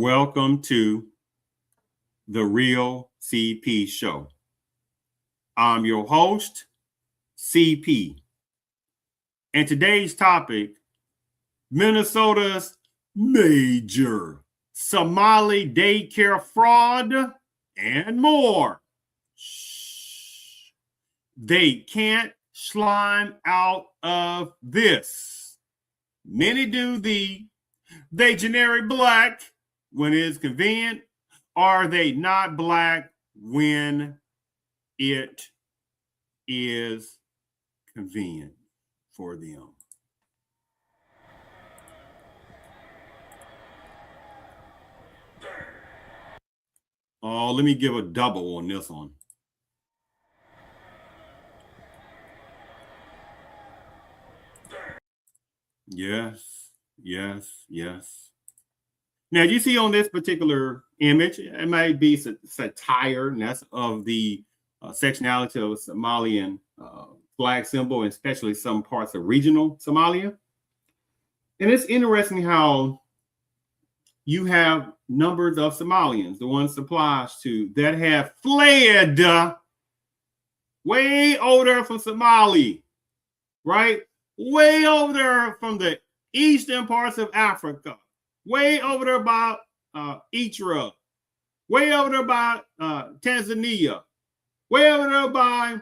Welcome to the Real CP Show. I'm your host, CP. And today's topic, Minnesota's major Somali daycare fraud and more. Shh. They can't slime out of this. Many do they generic black when it's convenient. Are they not black when it is convenient for them? Oh, let me give a double on this one. Yes, yes, yes. Now, you see on this particular image, it might be satire, and that's of the sectionality of Somalian flag symbol, and especially some parts of regional Somalia. And it's interesting how you have numbers of Somalians, the ones supplies to, that have fled way over there from Somali, right? Way over there from the eastern parts of Africa, way over there by Eritrea, way over there by Tanzania, way over there by,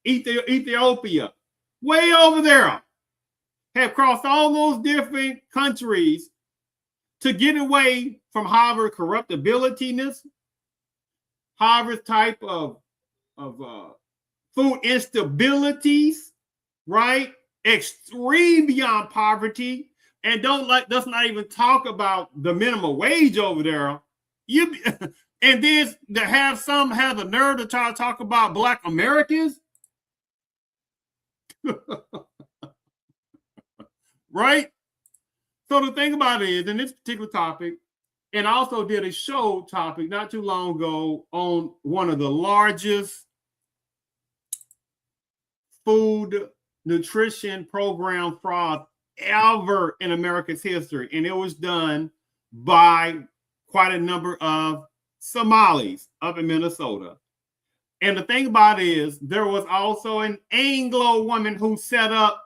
Ethiopia, way over there, have crossed all those different countries to get away from Harvard corruptibilityness, Harvard type of food instabilities, right? Extreme beyond poverty, and does not even talk about the minimum wage over there. And then to have some have the nerve to try to talk about Black Americans, right? So the thing about it is, in this particular topic, and I also did a show topic not too long ago on one of the largest food nutrition program fraud ever in America's history. And it was done by quite a number of Somalis up in Minnesota. And the thing about it is, there was also an Anglo woman who set up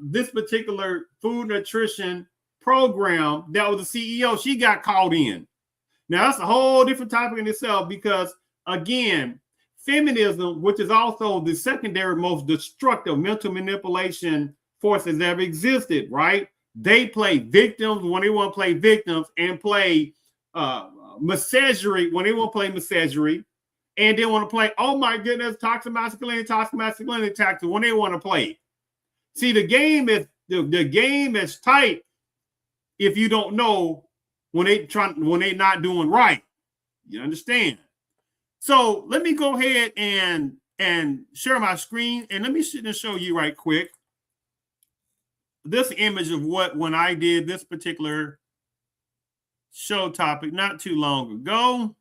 this particular food nutrition program that was the CEO. She got caught in. Now, that's a whole different topic in itself, because, again, feminism, which is also the secondary most destructive mental manipulation forces that ever existed, right? They play victims when they want to play victims, and play massagery when they want to play massagery, and they want to play, oh my goodness, toxic masculinity tactics when they want to play. See, the game is tight if you don't know when they not doing right. You understand? So let me go ahead and share my screen, and let me show you right quick this image of when I did this particular show topic not too long ago.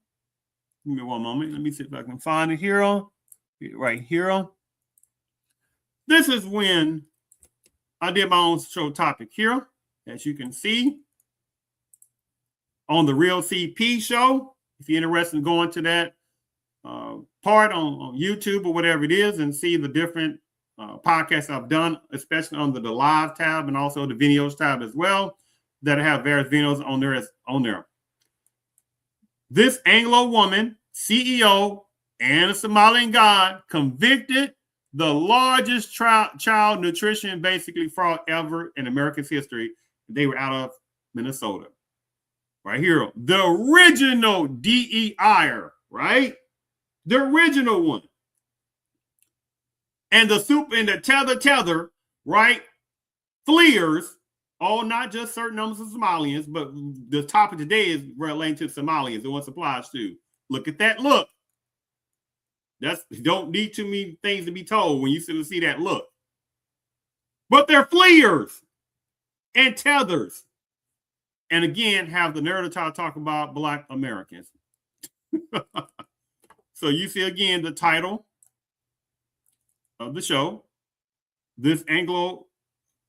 Give me one moment. Let me see if I can find it here. Right here. This is when I did my own show topic here, as you can see, on the Real CP Show. If you're interested in going to that part on YouTube or whatever it is, and see the different podcasts I've done, especially under the live tab and also the videos tab as well, that have various videos on there. This Anglo woman, CEO, and a Somalian guy convicted the largest child nutrition basically fraud ever in America's history. They were out of Minnesota. Right here, the original DEI, right? The original one. And the tether, right? Fleers, all not just certain numbers of Somalians, but the topic today is relating to Somalians, the one supplies to. Look at that look. Don't need too many things to be told when you see that look. But they're fleers and tethers. And again, have the nerve to talk about Black Americans. So you see again the title of the show, this Anglo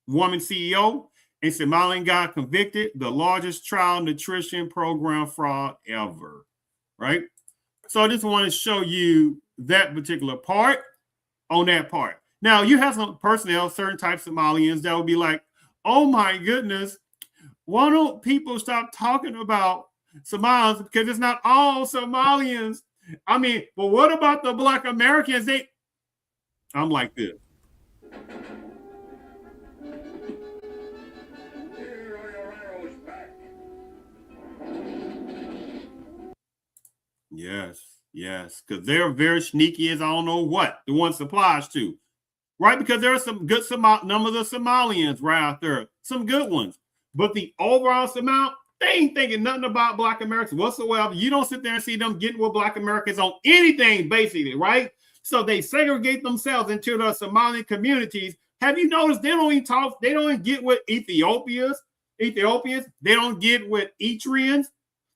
woman CEO A Somalian got convicted, the largest child nutrition program fraud ever, right? So I just want to show you that particular part on that part. Now, you have some personnel, certain types of Somalians that would be like, oh my goodness, why don't people stop talking about Somalis? Because it's not all Somalians. I mean, but what about the Black Americans? I'm like this. Yes, because they're very sneaky as I don't know what the one supplies to, right? Because there are some good numbers of Somalians right out there, some good ones, but the overall amount, they ain't thinking nothing about Black Americans whatsoever. You don't sit there and see them getting with Black Americans on anything, basically, right? So they segregate themselves into the Somali communities. Have you noticed they don't even talk? They don't even get with Ethiopians. They don't get with Eritreans.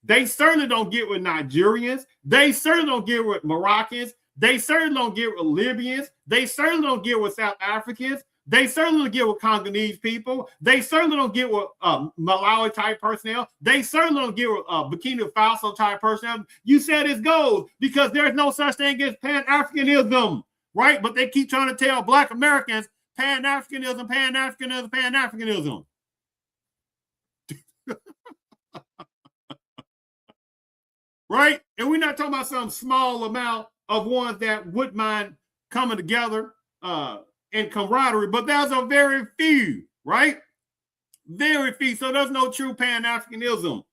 They certainly don't get with Nigerians. They certainly don't get with Moroccans. They certainly don't get with Libyans. They certainly don't get with South Africans. They certainly don't get with Congolese people. They certainly don't get with Malawi type personnel. They certainly don't get with Burkina Faso type personnel. You said it goes because there's no such thing as Pan-Africanism, right? But they keep trying to tell Black Americans Pan-Africanism, Pan-Africanism, Pan-Africanism. Right? And we're not talking about some small amount of ones that wouldn't mind coming together in camaraderie, but there's a very few, right? Very few. So there's no true Pan-Africanism.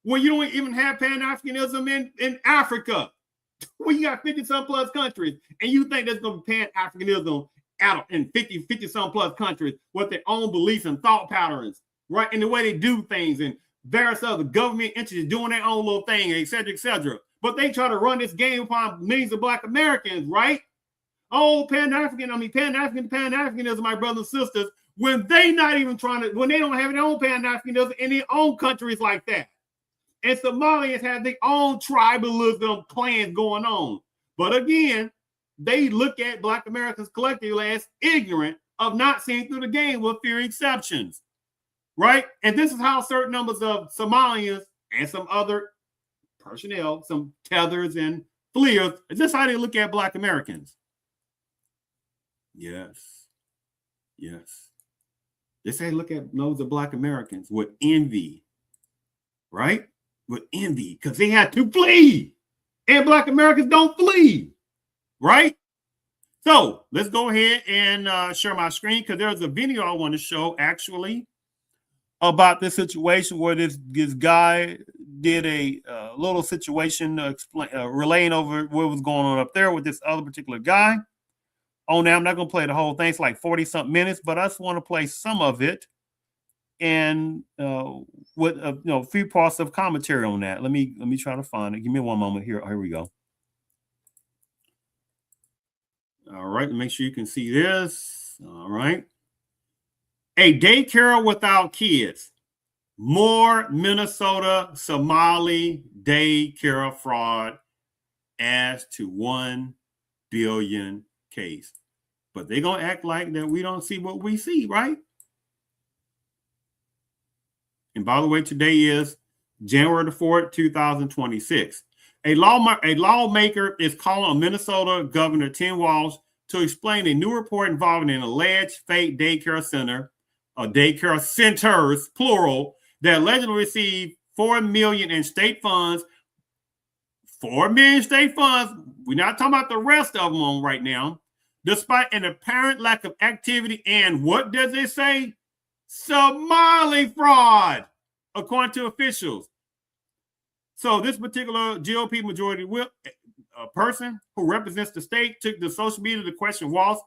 When you don't even have Pan-Africanism in Africa, when you got 50-some plus countries, and you think there's going to be Pan-Africanism in 50-some plus countries with their own beliefs and thought patterns, right? And the way they do things and various other government entities doing their own little thing, et cetera, et cetera. But they try to run this game upon millions of Black Americans, right? Oh, Pan-Africanism, my brothers and sisters, when they not even trying to, when they don't have their own Pan-Africanism in their own countries like that. And Somalians have their own tribalism plans going on. But again, they look at Black Americans collectively as ignorant of not seeing through the game with few exceptions. Right? And this is how certain numbers of Somalians and some other personnel, some tethers and fleers, this is how they look at Black Americans. Yes. They say look at those of Black Americans with envy, right? With envy, because they had to flee. And Black Americans don't flee, right? So let's go ahead and share my screen because there's a video I want to show actually about this situation where this guy did a little situation relaying over what was going on up there with this other particular guy. Oh, now I'm not going to play the whole thing. It's like 40-something minutes, but I just want to play some of it and with a few parts of commentary on that. Let me try to find it. Give me one moment here. Here we go. All right, make sure you can see this. All right. A daycare without kids. More Minnesota Somali daycare fraud adds to 1 billion case. But they're going to act like that we don't see what we see, right? And by the way, today is January the 4th, 2026. A lawmaker is calling on Minnesota Governor Tim Walz to explain a new report involving an alleged fake daycare center, daycare centers, plural, that allegedly received $4 million in state funds. $4 million state funds. We're not talking about the rest of them on right now. Despite an apparent lack of activity and what does it say? Somali fraud, according to officials. So this particular GOP majority whip person who represents the state took to social media to question Walz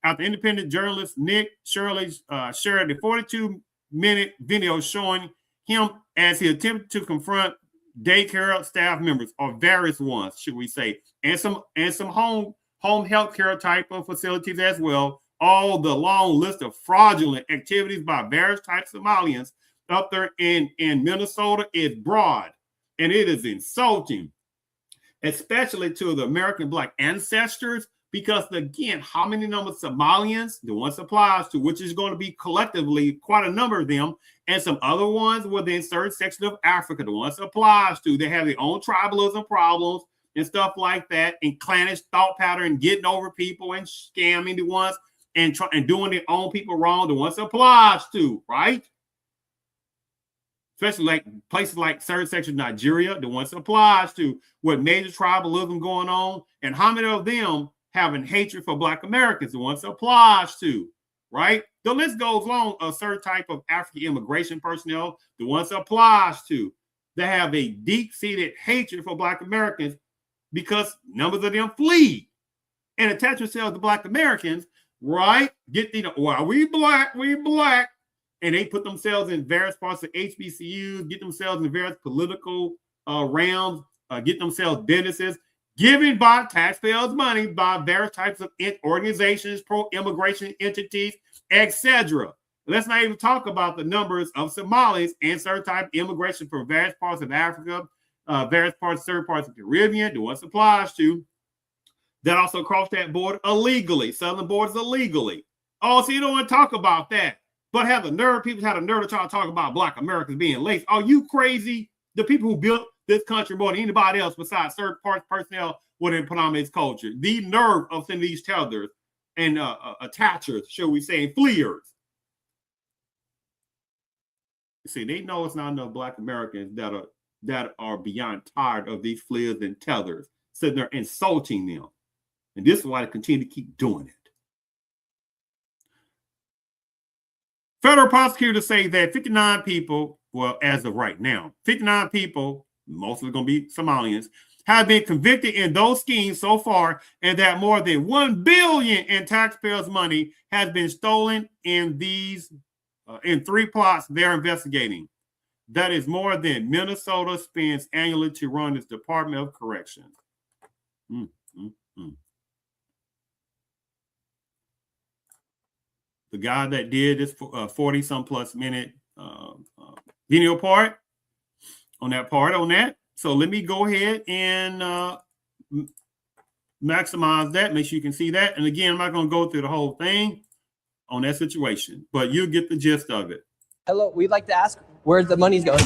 after independent journalist Nick Shirley shared a 42-minute video showing him as he attempted to confront daycare staff members, or various ones, should we say, and some home health care type of facilities as well. All the long list of fraudulent activities by various types of Somalians up there in Minnesota is broad, and it is insulting, especially to the American Black ancestors, Because again, how many number of Somalians the one applies to, which is going to be collectively quite a number of them, and some other ones within certain sections of Africa, the ones applies to, they have their own tribalism problems and stuff like that, and clannish thought pattern, getting over people and scamming the ones and doing their own people wrong, the ones applies to, right? Especially like places like certain sections of Nigeria, the ones applies to, with major tribalism going on, and how many of them having hatred for Black Americans, the ones applies to, right? The list goes on. A certain type of African immigration personnel, the ones applies to, they have a deep-seated hatred for Black Americans because numbers of them flee and attach themselves to Black Americans, right? Well, we black, and they put themselves in various parts of HBCUs, get themselves in various political realms, get themselves businesses, given by taxpayers' money by various types of organizations, pro-immigration entities, etc. Let's not even talk about the numbers of Somalis and certain type of immigration from various parts of Africa, certain parts of the Caribbean, the ones applies to, that also cross that border illegally, southern borders illegally. Oh, so you don't want to talk about that. But people had a nerve to try to talk about Black Americans being laced. Are you crazy? The people who built this country more than anybody else besides certain parts personnel within Panama's culture. The nerve of sending these tethers and attachers, shall we say, and fleers. See, they know it's not enough Black Americans that are beyond tired of these fleers and tethers sitting there insulting them. And this is why they continue to keep doing it. Federal prosecutors say that 59 people, well, as of right now, 59 people, mostly going to be Somalians, have been convicted in those schemes so far, and that more than $1 billion in taxpayers' money has been stolen in these in 3 plots they're investigating. That is more than Minnesota spends annually to run its Department of Corrections. The guy that did this 40-some plus minute video part on that. So let me go ahead and maximize that. Make sure you can see that. And again, I'm not going to go through the whole thing on that situation, but you'll get the gist of it. Hello, we'd like to ask where the money's going.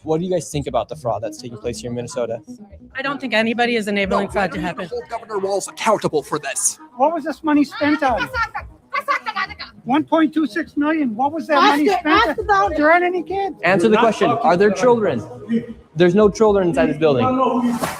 What do you guys think about the fraud that's taking place here in Minnesota? I don't think anybody is enabling fraud to happen. Hold Governor Walz accountable for this. What was this money spent on? 1.26 million. What was that money spent on? There aren't any kids. Answer the question. Are there children? There's no children inside this building.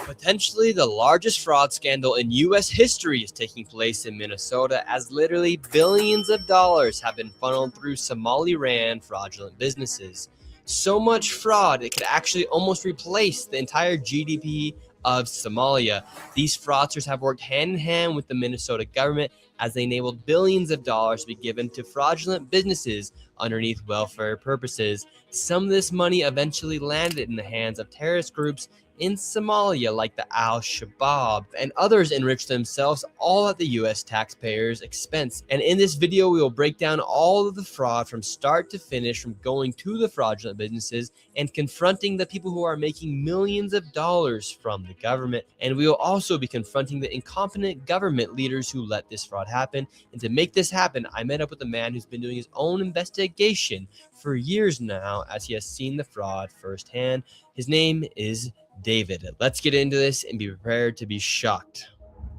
Potentially the largest fraud scandal in U.S. history is taking place in Minnesota, as literally billions of dollars have been funneled through Somali-ran fraudulent businesses. So much fraud, it could actually almost replace the entire GDP of Somalia. These fraudsters have worked hand in hand with the Minnesota government as they enabled billions of dollars to be given to fraudulent businesses underneath welfare purposes. Some of this money eventually landed in the hands of terrorist groups in Somalia, like the Al-Shabaab, and others enriched themselves all at the U.S. taxpayers' expense. And in this video, we will break down all of the fraud from start to finish, from going to the fraudulent businesses and confronting the people who are making millions of dollars from the government. And we will also be confronting the incompetent government leaders who let this fraud happen. And to make this happen, I met up with a man who's been doing his own investigation for years now, as he has seen the fraud firsthand. His name is David. Let's get into this and be prepared to be shocked.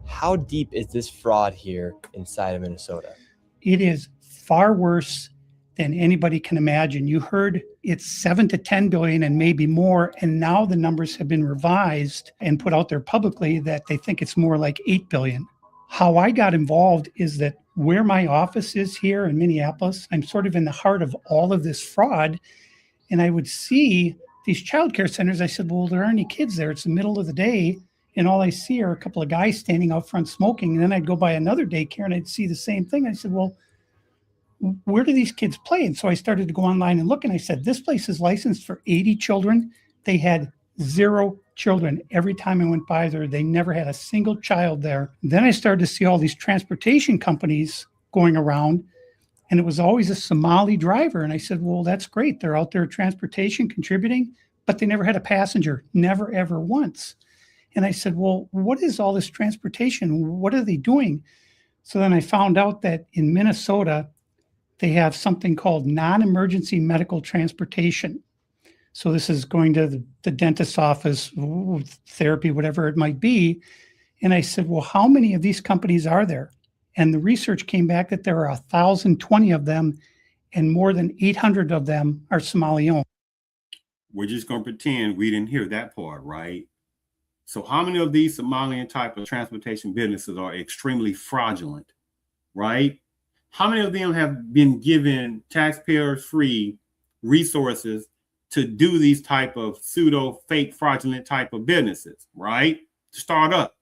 How deep is this fraud here inside of Minnesota? It is far worse than anybody can imagine. You heard it's 7 to 10 billion and maybe more, and now the numbers have been revised and put out there publicly that they think it's more like 8 billion. How I got involved is that where my office is here in Minneapolis, I'm sort of in the heart of all of this fraud, and I would see these childcare centers. I said, well, there aren't any kids there. It's the middle of the day, and all I see are a couple of guys standing out front smoking. And then I'd go by another daycare and I'd see the same thing. I said, well, where do these kids play? And so I started to go online and look, and I said, this place is licensed for 80 children. They had 0 children. Every time I went by there, they never had a single child there. Then I started to see all these transportation companies going around, and it was always a Somali driver. And I said, well, that's great. They're out there transportation contributing, but they never had a passenger, never, ever once. And I said, well, what is all this transportation? What are they doing? So then I found out that in Minnesota, they have something called non-emergency medical transportation. So this is going to the dentist's office, therapy, whatever it might be. And I said, well, how many of these companies are there? And the research came back that there are 1,020 of them, and more than 800 of them are Somali owned. We're just going to pretend we didn't hear that part, right? So how many of these Somalian type of transportation businesses are extremely fraudulent, right? How many of them have been given taxpayers-free resources to do these type of pseudo fake fraudulent type of businesses, right? To start up.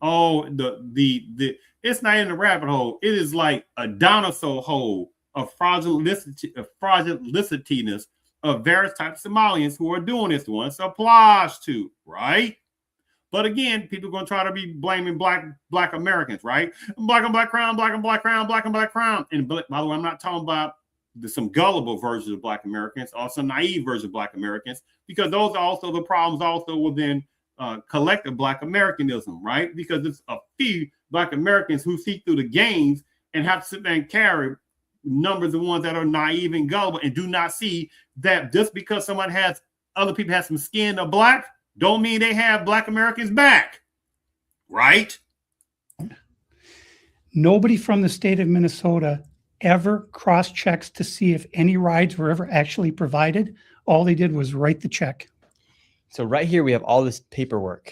Oh, the it's not in the rabbit hole. It is like a dinosaur hole of fraudulentiness of various types of Somalians who are doing this. One applies to, right? But again, people are going to try to be blaming black Americans, right? Black on black crime, black on black crime, black on black crime. And by the way, I'm not talking about some gullible versions of black Americans or some naive versions of black Americans, because those are also the problems also within collective Black Americanism, right? Because it's a few Black Americans who see through the games and have to sit there and carry numbers of ones that are naive and gullible and do not see that just because other people have some skin of black, don't mean they have Black Americans back, right? Nobody from the state of Minnesota ever cross-checks to see if any rides were ever actually provided. All they did was write the check. So right here, we have all this paperwork.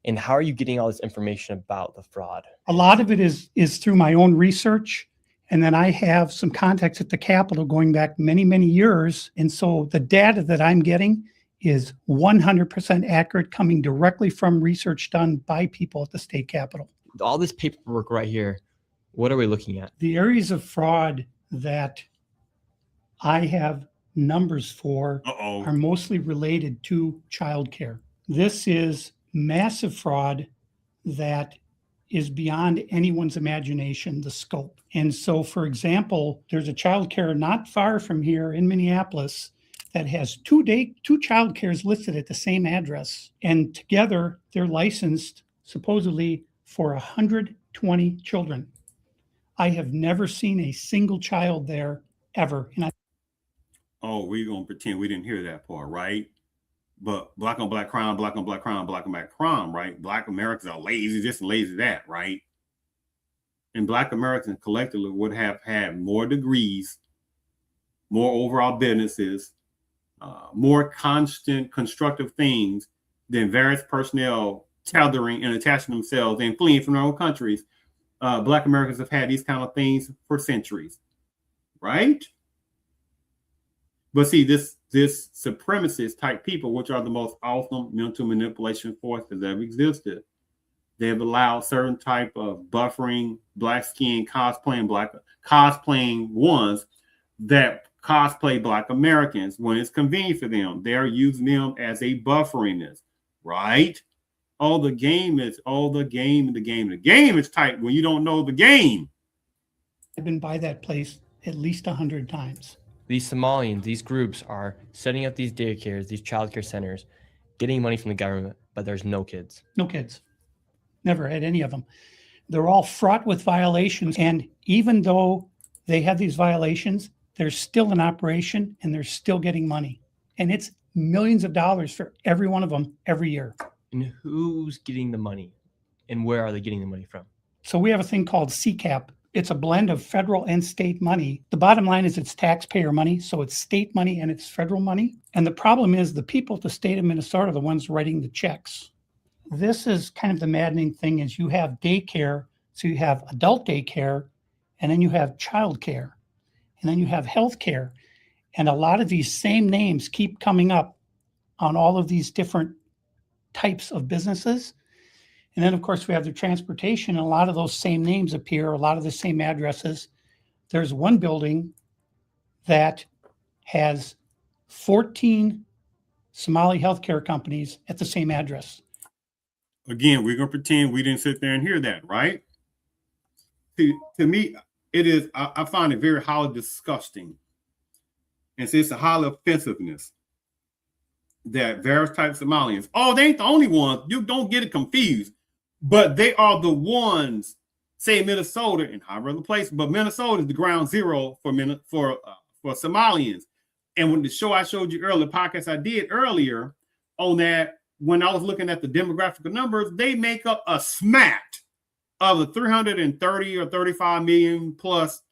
And how are you getting all this information about the fraud? A lot of it is through my own research. And then I have some contacts at the Capitol going back many, many years. And so the data that I'm getting is 100% accurate, coming directly from research done by people at the state Capitol. All this paperwork right here, what are we looking at? The areas of fraud that I have numbers for are mostly related to childcare. This is massive fraud that is beyond anyone's imagination, the scope. And so, for example, there's a childcare not far from here in Minneapolis that has two childcares listed at the same address. And together, they're licensed supposedly for 120 children. I have never seen a single child there ever. And we're going to pretend we didn't hear that part, right? But black on black crime, black on black crime, black on black crime, right? Black Americans are lazy this and lazy that, right? And Black Americans collectively would have had more degrees, more overall businesses, more constant constructive things than various personnel tethering and attaching themselves and fleeing from their own countries. Black Americans have had these kind of things for centuries, right? But see, this supremacist type people, which are the most awesome mental manipulation forces that have existed, they have allowed certain type of buffering, black skin, cosplaying ones that cosplay Black Americans when it's convenient for them. They're using them as a bufferingness, right? The game is tight when you don't know the game. I've been by that place at least 100 times. These Somalians, these groups are setting up these daycares, these childcare centers, getting money from the government, but there's no kids. No kids. Never had any of them. They're all fraught with violations. And even though they have these violations, they're still in operation and they're still getting money. And it's millions of dollars for every one of them every year. And who's getting the money? And where are they getting the money from? So we have a thing called CCAP. It's a blend of federal and state money. The bottom line is it's taxpayer money. So it's state money and it's federal money. And the problem is the people at the state of Minnesota are the ones writing the checks. This is kind of the maddening thing is you have daycare. So you have adult daycare, and then you have childcare, and then you have healthcare. And a lot of these same names keep coming up on all of these different types of businesses. And then, of course, we have the transportation, and a lot of those same names appear, a lot of the same addresses. There's one building that has 14 Somali healthcare companies at the same address. Again, we're going to pretend we didn't sit there and hear that, right? To me, it is, I find it very highly disgusting. And so it's a highly offensiveness that various types of Somalians, oh, they ain't the only ones. You don't get it confused, but they are the ones, say Minnesota and however other place, but Minnesota is the ground zero for Somalians. And when the show I showed you earlier, the podcast I did earlier on that, when I was looking at the demographic numbers, they make up a smack of the 330 or 35 million plus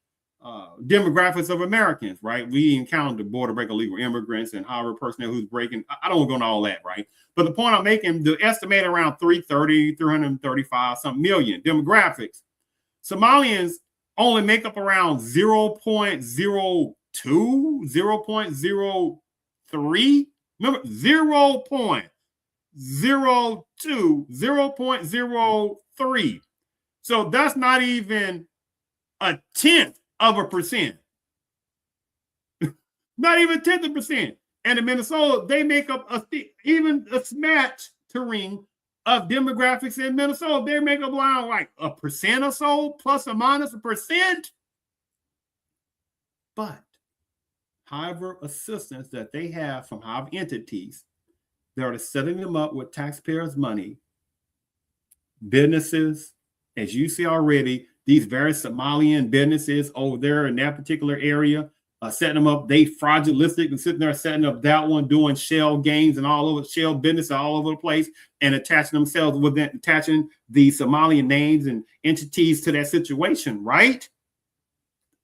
demographics of Americans, right? We encounter border break illegal immigrants and however personnel who's breaking. I don't go into all that, right? But the point I'm making, the estimate around 335 some million demographics. Somalians only make up around 0.02, 0.03. Remember, 0.02, 0.03. So that's not even a tenth of a percent. Not even 10%. And in Minnesota, they make up even a smattering of demographics in Minnesota. They make up around like a percent or so, plus or minus a percent. But however assistance that they have from however entities, they're setting them up with taxpayers' money, businesses, as you see already, these various Somalian businesses over there in that particular area, setting them up. They fraudulistic and sitting there setting up that one, doing shell games and all over shell business all over the place, and attaching themselves within, attaching the Somalian names and entities to that situation, right?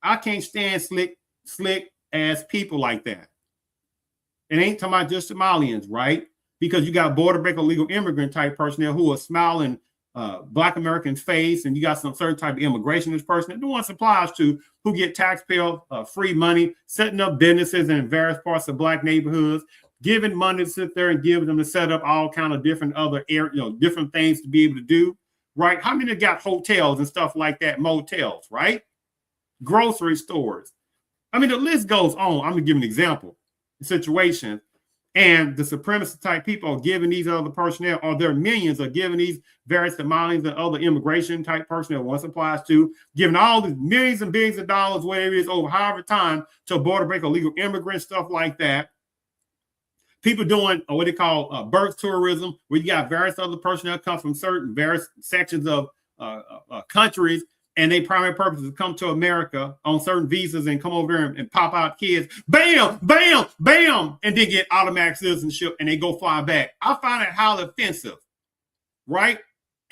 I can't stand slick ass people like that. It ain't talking about just Somalians, right? Because you got border break illegal immigrant type personnel who are smiling Black Americans face, and you got some certain type of immigrationist person that no one supplies to, who get taxpayer free money, setting up businesses in various parts of Black neighborhoods, giving money to sit there and give them to set up all kind of different other different things to be able to do, right? How many got hotels and stuff like that, motels, right? Grocery stores. I mean, the list goes on. I'm gonna give an example situation. And the supremacist type people are giving these other personnel, or their minions are giving these various Somalians and other immigration type personnel once applies to, giving all these millions and billions of dollars, whatever it is, over however time to border break illegal immigrants, stuff like that. People doing what they call birth tourism, where you got various other personnel come from certain various sections of countries, and their primary purpose is to come to America on certain visas and come over there and pop out kids, bam, bam, bam, and then get automatic citizenship and they go fly back. I find it highly offensive, right?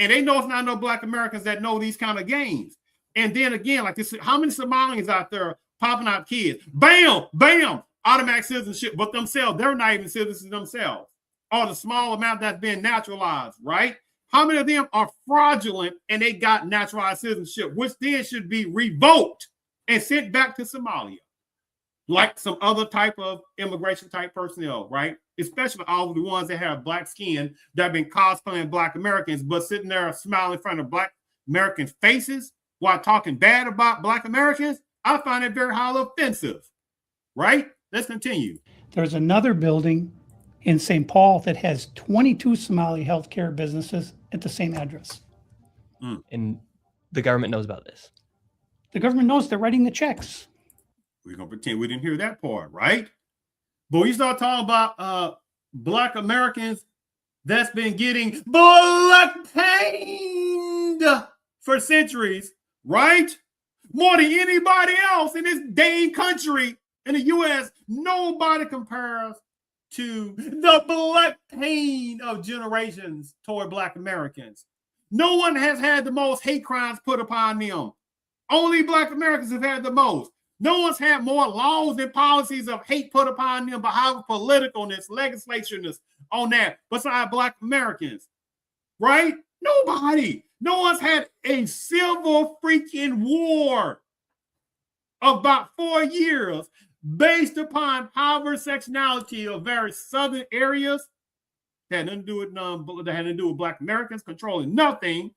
And they know it's not no Black Americans that know these kind of games. And then again, like this, how many Somalians out there popping out kids, bam, bam, automatic citizenship, but themselves, they're not even citizens themselves, or the small amount that's been naturalized, right? How many of them are fraudulent and they got naturalized citizenship, which then should be revoked and sent back to Somalia, like some other type of immigration type personnel, right? Especially all of the ones that have Black skin that have been cosplaying Black Americans, but sitting there smiling in front of Black American faces while talking bad about Black Americans. I find it very highly offensive, right? Let's continue. There's another building in St. Paul that has 22 Somali healthcare businesses at the same address. And the government knows about this. The government knows, they're writing the checks. We're going to pretend we didn't hear that part, right? But we start talking about Black Americans that's been getting black-pained for centuries, right? More than anybody else in this dang country, in the U.S., nobody compares to the black pain of generations toward Black Americans. No one has had the most hate crimes put upon them. Only Black Americans have had the most. No one's had more laws and policies of hate put upon them, but how politicalness, legislatureness on that, besides Black Americans, right? Nobody. No one's had a civil freaking war of about 4 years based upon however sectionality of various southern areas that had nothing to do with Black Americans controlling nothing.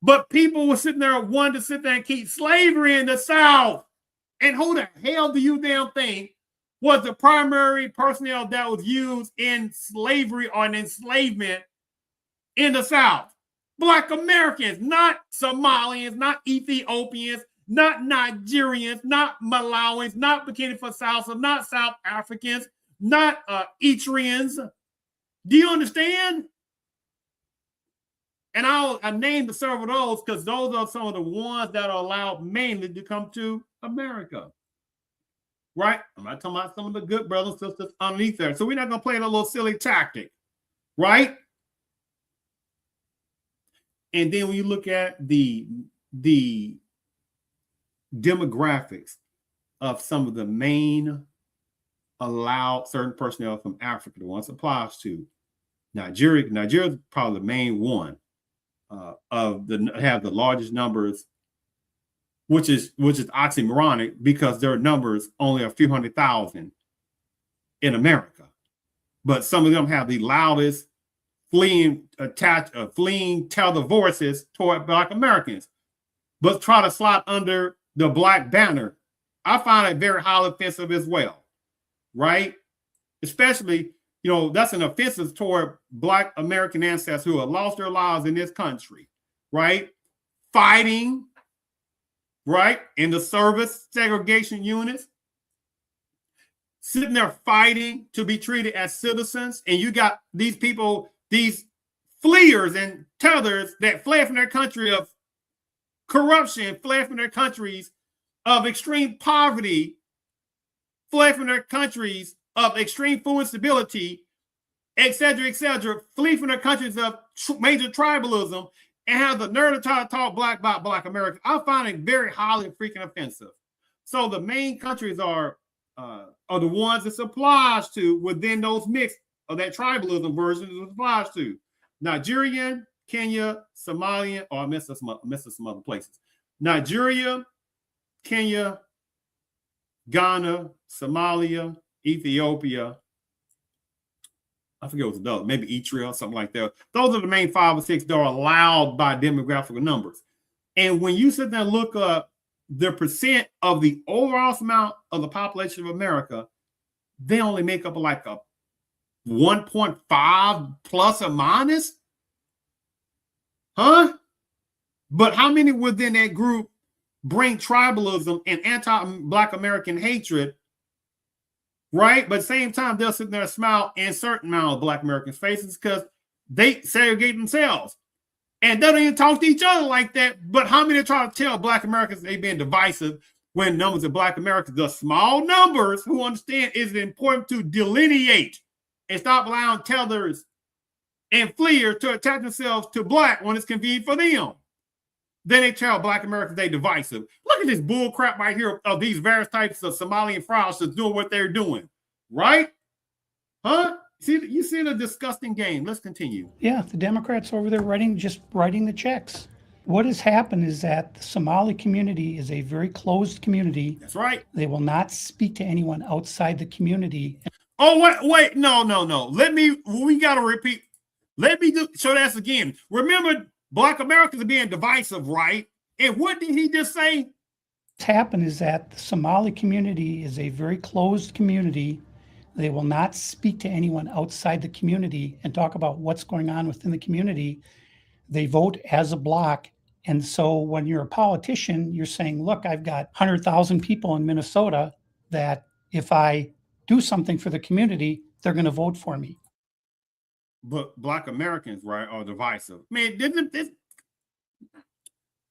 But people were sitting there wanting to sit there and keep slavery in the South. And who the hell do you damn think was the primary personnel that was used in slavery or in enslavement in the South? Black Americans, not Somalians, not Ethiopians, not Nigerians, not Malawis, not Burkina Faso, not South Africans. not Etrians. Do you understand? And I named several of those because those are some of the ones that are allowed mainly to come to America. Right? I'm not talking about some of the good brothers and sisters underneath there. So we're not going to play that little silly tactic. Right? And then when you look at the demographics of some of the main allowed certain personnel from Africa, the ones it applies to Nigeria. Nigeria is probably the main one have the largest numbers, which is oxymoronic because their numbers only a few 100,000 in America, but some of them have the loudest fleeing tether voices toward Black Americans, but try to slide under the Black banner. I find it very highly offensive as well, right? Especially, you know, that's an offensive toward Black American ancestors who have lost their lives in this country, right? Fighting, right? In the service segregation units, sitting there fighting to be treated as citizens. And you got these people, these fleers and tethers that fled from their country of corruption, fled from their countries of extreme poverty, fled from their countries of extreme food instability, et cetera, flee from their countries of major tribalism, and have the nerve to try to talk black about Black Americans. I find it very highly freaking offensive. So the main countries are the ones it applies to within those mix of that tribalism version it applies to. Nigerian, Kenya, Somalian, or I missed some other places. Nigeria, Kenya, Ghana, Somalia, Ethiopia. I forget what's the other, maybe Eritrea, something like that. Those are the main 5 or 6 that are allowed by demographical numbers. And when you sit there and look up the percent of the overall amount of the population of America, they only make up like a 1.5 plus or minus. Huh? But how many within that group bring tribalism and anti-Black American hatred, right? But at the same time, they'll sit there and smile in certain amount of Black Americans' faces because they segregate themselves. And they don't even talk to each other like that. But how many try to tell Black Americans they've been divisive when numbers of Black Americans, the small numbers who understand it's important to delineate and stop allowing tethers and fleers to attach themselves to Black when it's convenient for them. Then they tell Black Americans they divisive. Look at this bull crap right here of these various types of Somalian fraudsters doing what they're doing, right? Huh? You see the disgusting game. Let's continue. Yeah, the Democrats over there just writing the checks. What has happened is that the Somali community is a very closed community. That's right. They will not speak to anyone outside the community. Oh, wait, no. We got to repeat. Let me show that again. Remember, Black Americans are being divisive, right? And what did he just say? What's happened is that the Somali community is a very closed community. They will not speak to anyone outside the community and talk about what's going on within the community. They vote as a block. And so when you're a politician, you're saying, look, I've got 100,000 people in Minnesota that if I do something for the community, they're going to vote for me. But Black Americans, right, are divisive. Man, didn't this?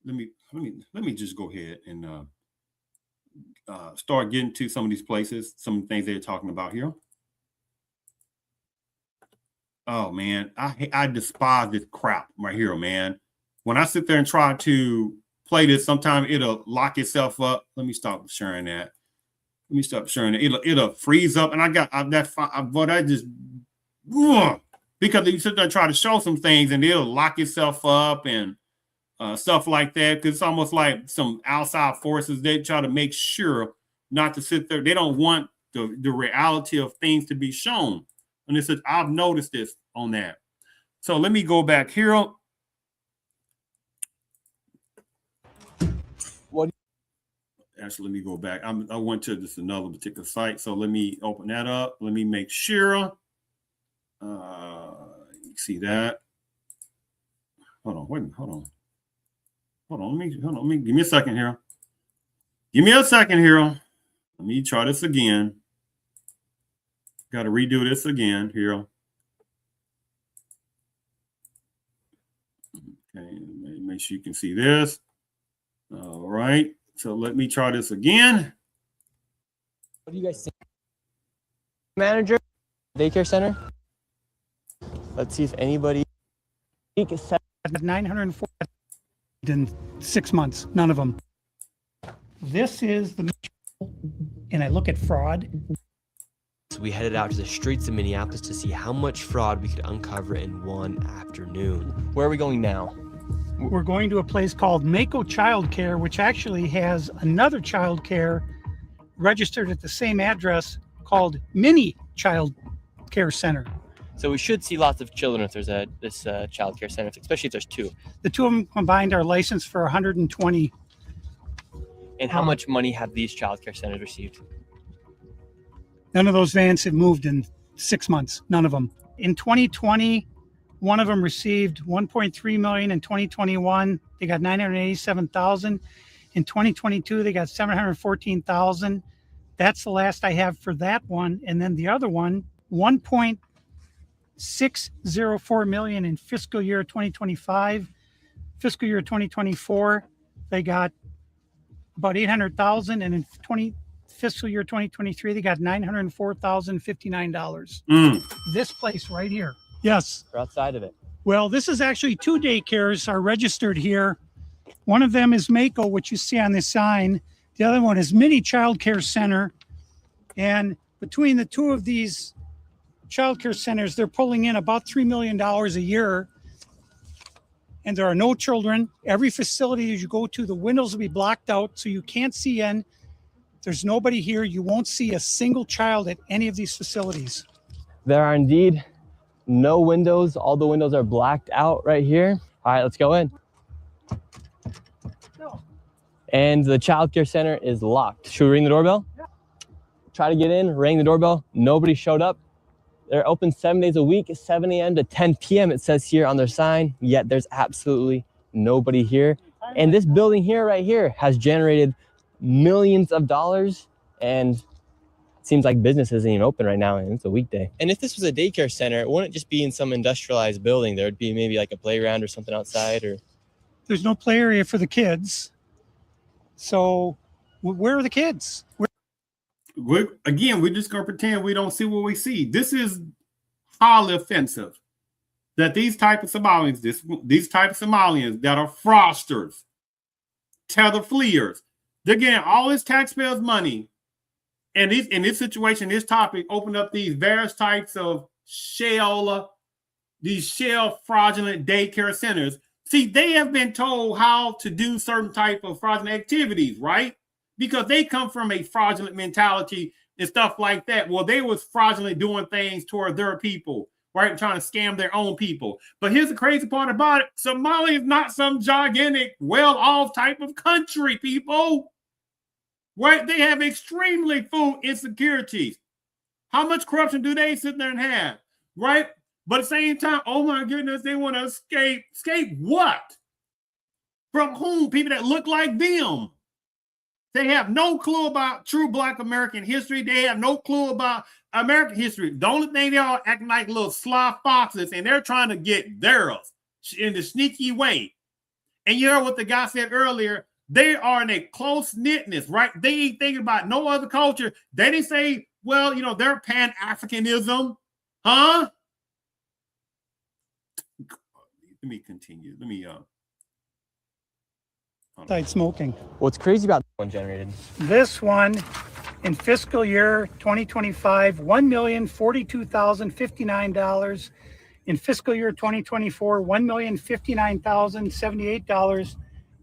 Let me just go ahead and start getting to some of these places, some of the things they're talking about here. Oh man, I despise this crap right here, man. When I sit there and try to play this, sometimes it'll lock itself up. Let me stop sharing that. It'll freeze up, and because you sit there and try to show some things, and it'll lock itself up and stuff like that. Because it's almost like some outside forces. They try to make sure not to sit there. They don't want the reality of things to be shown. And it says, I've noticed this on that. So let me go back here. Actually, let me go back. I went to this another particular site. So let me open that up. Let me make sure. You see that? Hold on. Let me give me a second here. Let me try this again. Got to redo this again here. Okay, make sure you can see this. All right, so let me try this again. What do you guys think? Manager, daycare center. Let's see if anybody. 904 in 6 months. None of them. This is the, and I look at fraud. So we headed out to the streets of Minneapolis to see how much fraud we could uncover in one afternoon. Where are we going now? We're going to a place called Mako Childcare, which actually has another childcare registered at the same address called Mini Child Care Center. So we should see lots of children if there's this child care center, especially if there's two. The two of them combined are licensed for 120. And how much money have these child care centers received? None of those vans have moved in 6 months. None of them. In 2020, one of them received 1.3 million. In 2021, they got 987,000. In 2022, they got 714,000. That's the last I have for that one. And then the other one, 1.604 million in fiscal year 2025. Fiscal year 2024, they got about 800,000, and in fiscal year 2023, they got $904,059. This place right here. Yes. We're outside of it. Well, this is actually two daycares are registered here. One of them is Mako, which you see on this sign. The other one is Mini Child Care Center. And between the two of these child care centers, they're pulling in about $3 million a year. And there are no children. Every facility as you go to, the windows will be blocked out so you can't see in. There's nobody here. You won't see a single child at any of these facilities. There are indeed no windows. All the windows are blacked out right here. All right, let's go in. No. And the child care center is locked. Should we ring the doorbell? Yeah. Try to get in, rang the doorbell. Nobody showed up. They're open 7 days a week, 7 a.m. to 10 p.m. It says here on their sign, yet there's absolutely nobody here. And this building here, right here, has generated millions of dollars, and it seems like business isn't even open right now, and it's a weekday. And if this was a daycare center, it wouldn't just be in some industrialized building. There would be maybe like a playground or something outside, or... There's no play area for the kids. So where are the kids? We're just going to pretend we don't see what we see. This is highly offensive that these type of Somalians, these type of Somalians that are fraudsters, tether fleers, they're getting all this taxpayers' money. And in this situation, this topic opened up these various types of shell fraudulent daycare centers. See, they have been told how to do certain type of fraudulent activities, right? Because they come from a fraudulent mentality and stuff like that. Well, they was fraudulently doing things toward their people, right? Trying to scam their own people. But here's the crazy part about it. Somalia is not some gigantic, well-off type of country, people. Right? They have extremely food insecurities. How much corruption do they sit there and have? Right? But at the same time, oh my goodness, they want to escape. Escape what? From whom? People that look like them. They have no clue about true Black American history. They have no clue about American history. The only thing they are acting like little sly foxes, and they're trying to get theirs in the sneaky way. And you heard what the guy said earlier. They are in a close-knitness, right? They ain't thinking about no other culture. They didn't say, well, you know, they're Pan-Africanism. Huh? Let me continue. Let me Outside smoking. What's crazy about this one generated? This one in fiscal year 2025, $1,042,059. In fiscal year 2024, $1,059,078.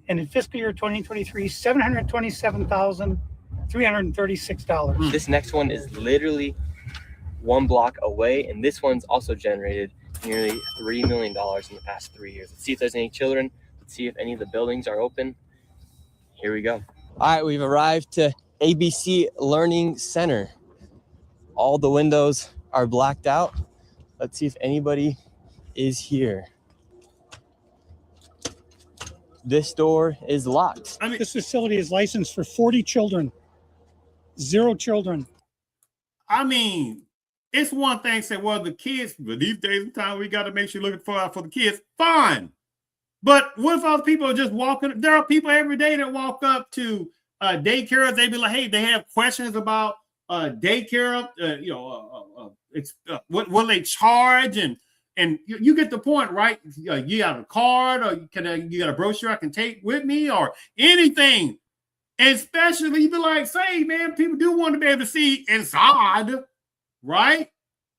And in fiscal year 2023, $727,336. This next one is literally 1 block away, and this one's also generated nearly $3 million in the past 3 years. Let's see if there's any children. Let's see if any of the buildings are open. Here we go. All right, we've arrived to ABC Learning Center. All the windows are blacked out. Let's see if anybody is here. This door is locked. I mean, this facility is licensed for 40 children. 0 children. I mean, it's one thing to say, well, the kids, but these days and time, we got to make sure you're looking for the kids. Fine. But what if other people are just walking? There are people every day that walk up to daycare. They be like, hey, they have questions about daycare. What they charge, and you get the point, right? You got a card, or you got a brochure I can take with me, or anything. And especially, you be like, say, man, people do want to be able to see inside, right?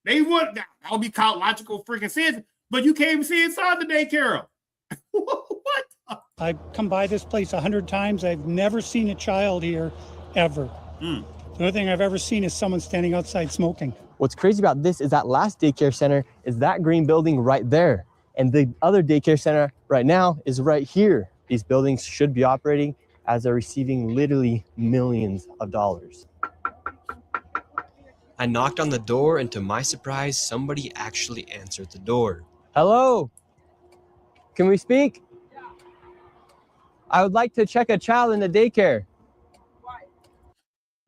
They would. That would be called logical freaking sense, but you can't even see inside the daycare. What? I've come by this place 100 times. I've never seen a child here, ever. The only thing I've ever seen is someone standing outside smoking. What's crazy about this is that last daycare center is that green building right there. And the other daycare center right now is right here. These buildings should be operating as they're receiving literally millions of dollars. I knocked on the door, and to my surprise, somebody actually answered the door. Hello? Can we speak? I would like to check a child in the daycare.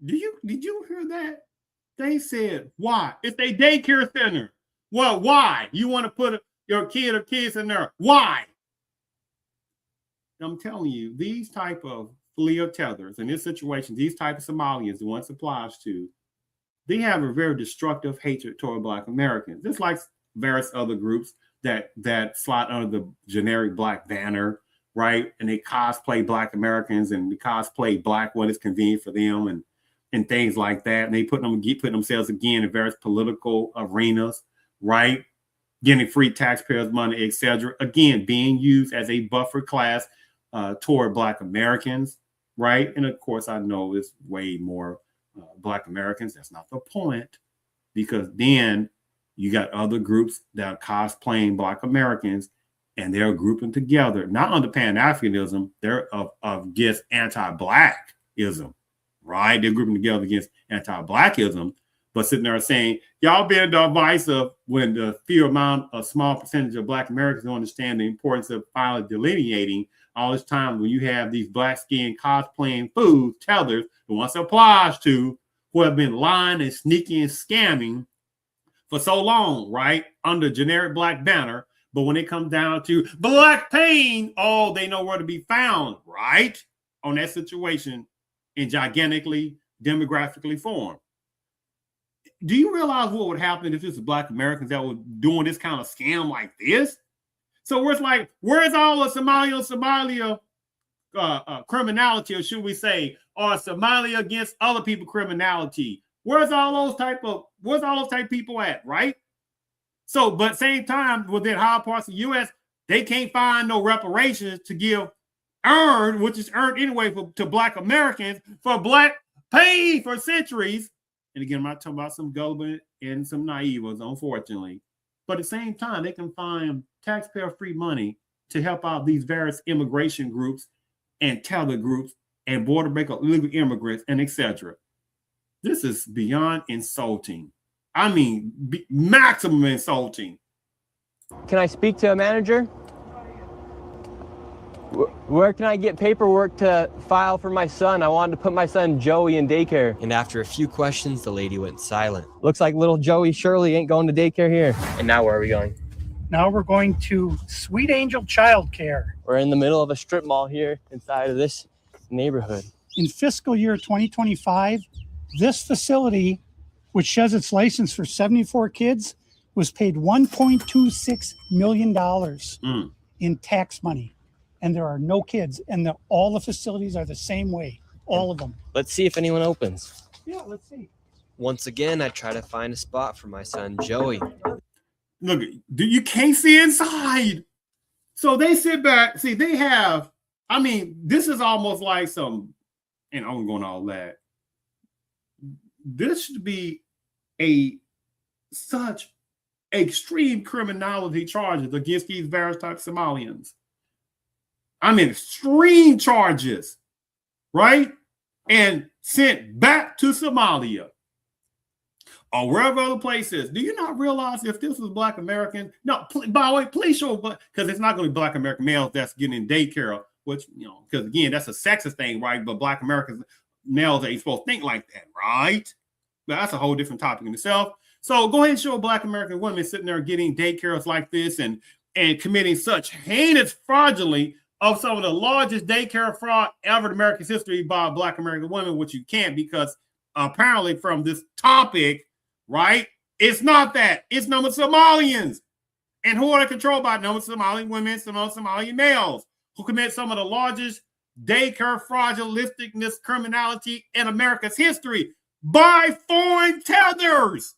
Did you hear that? They said, why? It's a daycare center. Well, why? You want to put your kid or kids in there? Why? I'm telling you, these type of FLIA tethers in this situation, these type of Somalians, the ones it applies to, they have a very destructive hatred toward Black Americans, just like various other groups that slot under the generic Black banner, right? And they cosplay Black Americans, and they cosplay Black when it's convenient for them, and things like that. And they put themselves again in various political arenas, right? Getting free taxpayers' money, etc. Again, being used as a buffer class toward Black Americans, right? And of course, I know it's way more Black Americans. That's not the point, because then you got other groups that are cosplaying Black Americans, and they're grouping together, not under Pan-Africanism, they're against anti-Blackism, right? They're grouping together against anti-Blackism, but sitting there saying, y'all being divisive when the small percentage of Black Americans don't understand the importance of finally delineating all this time when you have these black-skinned cosplaying fools, tethers, the ones it applies to, who have been lying and sneaking and scamming for so long, right? Under generic Black banner. But when it comes down to Black pain, oh, they know where to be found, right? On that situation in gigantically, demographically form. Do you realize what would happen if this was Black Americans that were doing this kind of scam like this? So where's all the Somalia criminality, or should we say, or Somalia against other people criminality? Where's all those type people at, right? So, but same time, within high parts of the U.S., they can't find no reparations to give which is earned anyway to Black Americans for Black pain for centuries. And again, I'm not talking about some gullible and some naivas, unfortunately. But at the same time, they can find taxpayer-free money to help out these various immigration groups and tether groups and border break illegal immigrants and etc. This is beyond insulting. I mean, maximum insulting. Can I speak to a manager? Where can I get paperwork to file for my son? I wanted to put my son Joey in daycare. And after a few questions, the lady went silent. Looks like little Joey Shirley ain't going to daycare here. And now where are we going? Now we're going to Sweet Angel Childcare. We're in the middle of a strip mall here inside of this neighborhood. In fiscal year 2025, this facility, which has its license for 74 kids, was paid $1.26 million in tax money. And there are no kids. And all the facilities are the same way. All of them. Let's see if anyone opens. Yeah, let's see. Once again, I try to find a spot for my son, Joey. Look, you can't see inside. So they sit back. See, they have, I mean, this is almost like some, and I'm going all that. This should be such extreme criminality charges against these various types of Somalians. I mean, extreme charges, right? And sent back to Somalia or wherever other places. Do you not realize if this was Black American? No, by the way, please show, because it's not going to be Black American males that's getting in daycare, which, you know, because again, that's a sexist thing, right? But Black American males ain't supposed to think like that, right? But that's a whole different topic in itself. So go ahead and show Black American women sitting there getting daycares like this and committing such heinous fraudulently of some of the largest daycare fraud ever in American history by Black American women, which you can't because apparently from this topic, right? It's not that. It's number Somalians. And who are controlled by number Somali women, some Somali males who commit some of the largest daycare fraudulentistic criminality in America's history by foreign tethers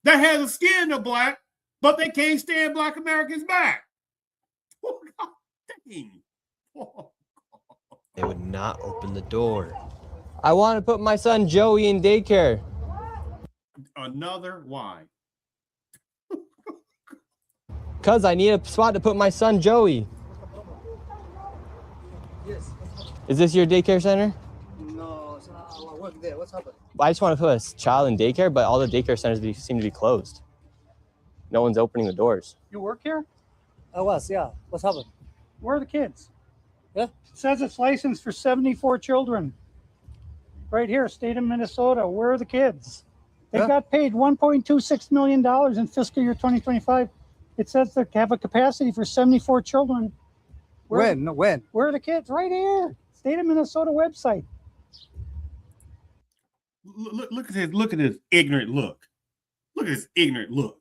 that has a skin of black, but they can't stand Black Americans back. Oh, God, dang. Oh, They would not open the door. I want to put my son Joey in daycare. Another why? Cause I need a spot to put my son Joey. Yes. Is this your daycare center? No, I work there. What's happened? I just want to put a child in daycare, but all the daycare centers seem to be closed. No one's opening the doors. You work here? I was, yeah. What's happened? Where are the kids? Yeah. It says it's licensed for 74 children. Right here, state of Minnesota. Where are the kids? They Yeah. got paid $1.26 million in fiscal year 2025. It says they have a capacity for 74 children. When? Where are the kids? Right here. State of Minnesota website. Look at his ignorant look. Look at his ignorant look.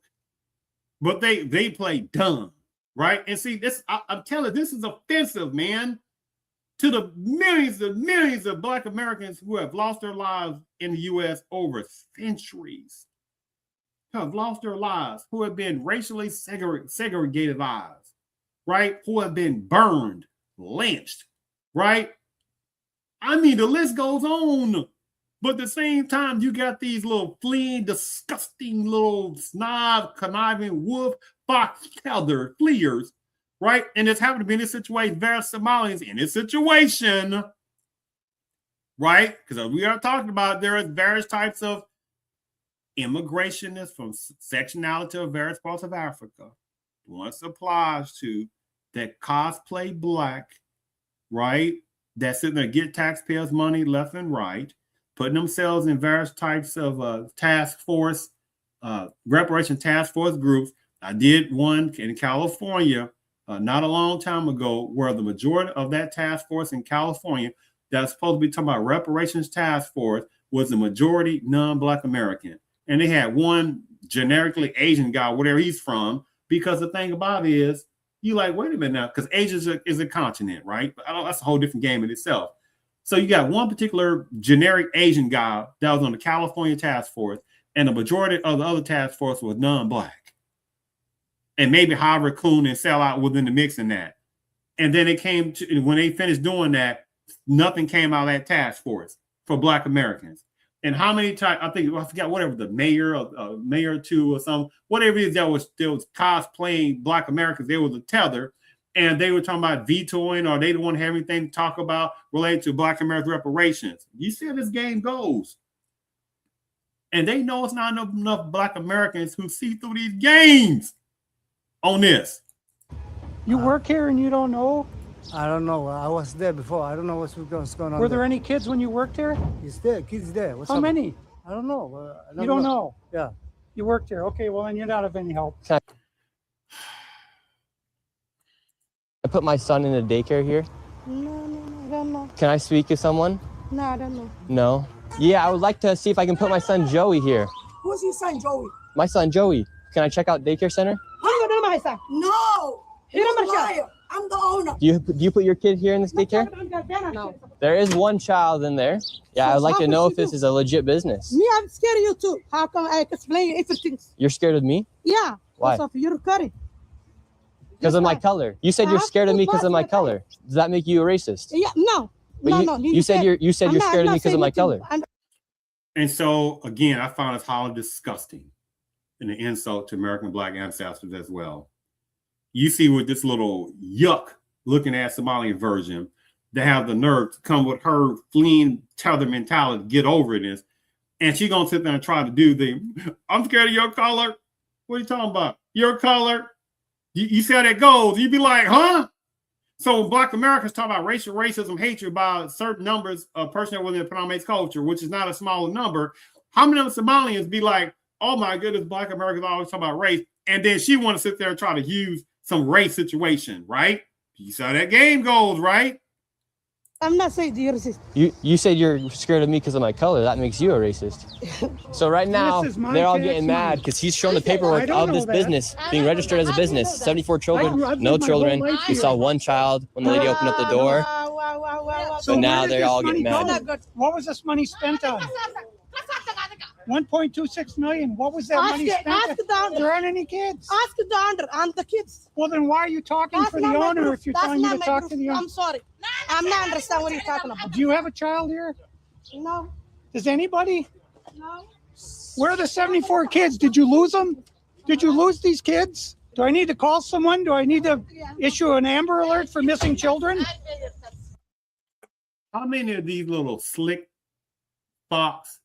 But they play dumb, right? And see, this I'm telling you, this is offensive, man, to the millions of Black Americans who have lost their lives in the U.S. over centuries, who have lost their lives, who have been racially segregated lives, right? Who have been burned, lynched, right? I mean, the list goes on. But at the same time, you got these little fleeing, disgusting little snob, conniving wolf, fox, tether, fleers, right? And it's happened to be in this situation, various Somalians in this situation, right? Because we are talking about there are various types of immigrationists from sectionality of various parts of Africa. Once applies to that cosplay black, right? That sitting there get taxpayers' money left and right, putting themselves in various types of task force, reparation task force groups. I did one in California not a long time ago where the majority of that task force in California that's supposed to be talking about reparations task force was the majority non-Black American. And they had one generically Asian guy, whatever he's from, because the thing about it is, you like, wait a minute now, because Asia is a continent, right? But that's a whole different game in itself. So you got one particular generic Asian guy that was on the California task force, and the majority of the other task force was non-Black. And maybe Howard Kuhn and Sellout within the mix in that. And then it came to, when they finished doing that, nothing came out of that task force for Black Americans. And how many times, I forgot, whatever, the mayor or mayor two or something, whatever it is that was cosplaying Black Americans, there was a tether. And they were talking about vetoing, or they didn't want to have anything to talk about related to Black American reparations. You see how this game goes. And they know it's not enough Black Americans who see through these games on this. You work here and you don't know? I don't know. I was there before. I don't know what's going on. Were there any kids when you worked here? He's there. Kids there. What's How happened? many? I don't know. You don't know? Yeah. You worked here. Okay, well, then you're not of any help. I put my son in a daycare here. No, I don't know. Can I speak to someone? No, I don't know. No? Yeah, I would like to see if I can put my son Joey here. Who's your son, Joey? My son Joey. Can I check out daycare center? I'm not my son. No, you're a liar. I'm the owner. Do you put your kid here in this daycare? No. There is one child in there. Yeah, I'd like to know if this is a legit business. Me, I'm scared of you too. How come I explain everything? You're scared of me? Yeah. Why? Because of your curry. Because of my color. You said you're scared of me because of my color. Does that make you a racist? Yeah, no. But No. You said you're scared of me because of my color. And so, again, I found this highly disgusting and an insult to American Black ancestors as well. You see with this little yuck looking at Somali version, they have the nerve to come with her fleeing tether mentality, get over this. And she's going to sit there and try to do I'm scared of your color. What are you talking about? Your color? You see how that goes. You'd be like, huh? So when Black Americans talk about racial racism, hatred by certain numbers of personnel within the Panamanian culture, which is not a small number, how many of the Somalians be like, oh my goodness, Black Americans always talk about race. And then she want to sit there and try to use some race situation, right? You saw that game goes, right? I'm not saying you're racist. You said you're scared of me because of my color. That makes you a racist. So right now, This is my they're all tax getting mad money. because he's shown the I paperwork don't of know this that. business being registered as a business. 74 children, I've no lived my children. whole life We here. saw one child when the lady opened up the door. Wow. So now where did they're this all money getting mad. go? What was this money spent on? 1.26 million. What was that money spent on? Ask the owner. There aren't any kids. Ask the owner and the kids. Well, then why are you talking That's for the not my owner proof. if you're That's telling me not to my talk proof. to the owner? I'm sorry. I'm not understand what you're talking about. Do you have a child here? No. Does anybody? No. Where are the 74 kids? Did you lose them? Did you lose these kids? Do I need to call someone? Do I need to issue an Amber Alert for missing children? How many of these little slick fox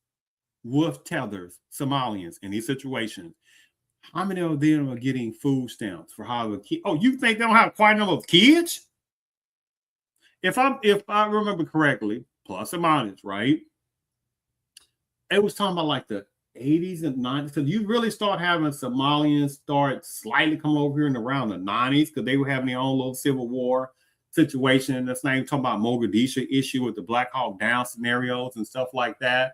wolf tethers, Somalians in these situations, how many of them are getting food stamps for how the kids? Oh, you think they don't have quite a number of kids? If I remember correctly, plus or minus, right? It was talking about like the 80s and 90s. So you really start having Somalians start slightly coming over here in around the 90s because they were having their own little civil war situation. That's not even talking about Mogadishu issue with the Black Hawk Down scenarios and stuff like that.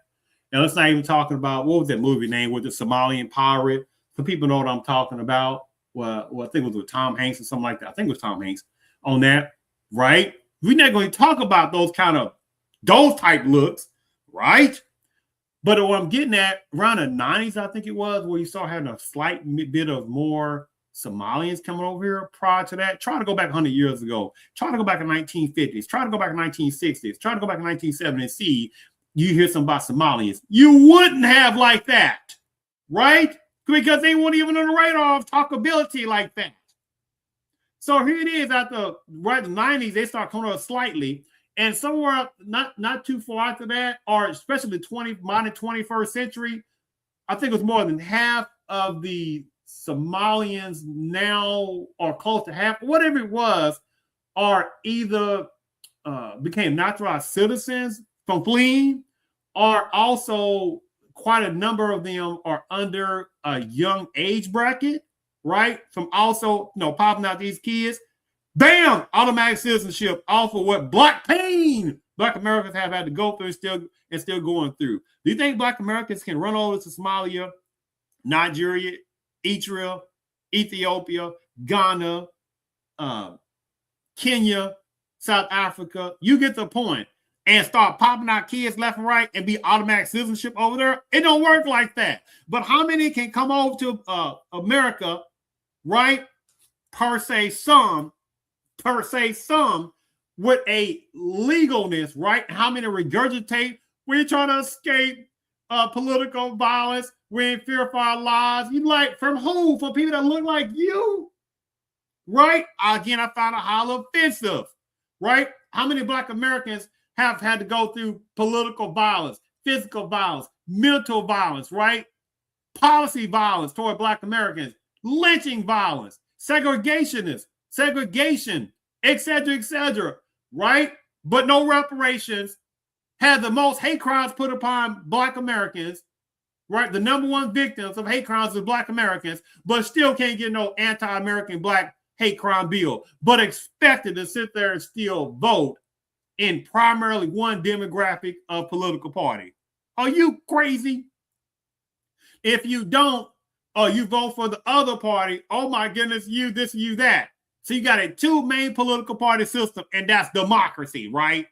And let's not even talking about, what was that movie name with the Somalian pirate? Some people know what I'm talking about. Well, I think it was with Tom Hanks or something like that. I think it was Tom Hanks on that, right? We're not going to talk about those type looks, right? But what I'm getting at, around the 90s, I think it was, where you start having a slight bit of more Somalians coming over here. Prior to that, try to go back 100 years ago. Try to go back in 1950s. Try to go back in 1960s. Try to go back in 1970s and see you hear something about Somalians. You wouldn't have like that, right? Because they weren't even on the radar of talkability like that. So here it is at the 90s, they start coming up slightly. And somewhere not too far after that, or especially the modern 21st century, I think it was more than half of the Somalians now, or close to half, whatever it was, are either became naturalized citizens from fleeing, or also quite a number of them are under a young age bracket, right? From also, popping out these kids. Bam! Automatic citizenship off of what Black Americans have had to go through and still going through. Do you think Black Americans can run over to Somalia, Nigeria, Eritrea, Ethiopia, Ghana, Kenya, South Africa? You get the point. And start popping out kids left and right and be automatic citizenship over there? It don't work like that. But how many can come over to America, right? Per se some with a legalness, right? How many regurgitate? We're trying to escape political violence. We're in fear for our lives. You like, from who? For people that look like you, right? Again, I found it highly offensive, right? How many Black Americans have had to go through political violence, physical violence, mental violence, right? Policy violence toward Black Americans, lynching violence, segregation, et cetera, right? But no reparations. Had the most hate crimes put upon Black Americans, right? The number one victims of hate crimes is Black Americans, but still can't get no anti-American Black hate crime bill, but expected to sit there and still vote in primarily one demographic of political party. Are you crazy? If you don't, or you vote for the other party, oh my goodness, you this, you that. So you got a two main political party system, and that's democracy, right?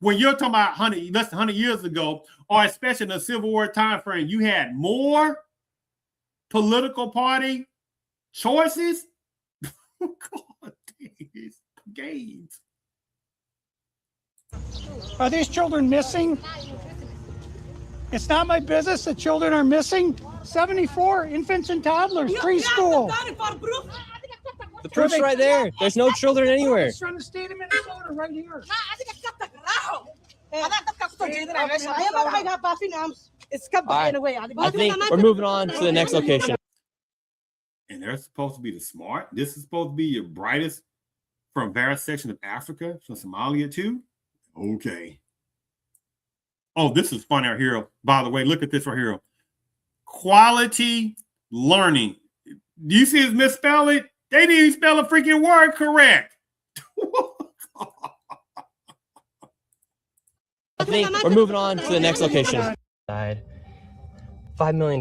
When you're talking about less than 100 years ago, or especially in the Civil War time frame, you had more political party choices. God, these games. Are these children missing? It's not my business that children are missing. 74 infants and toddlers, preschool. The proof's right there. There's no children anywhere. It's from the state of Minnesota right here. I think we're moving on to the next location. And they're supposed to be the smart. This is supposed to be your brightest from various sections of Africa, from Somalia too. Okay. Oh, this is fun right here. By the way, look at this right here. quality learning. Do you see his misspell it? They didn't even spell a freaking word correct. I think we're moving on to the next location. $5 million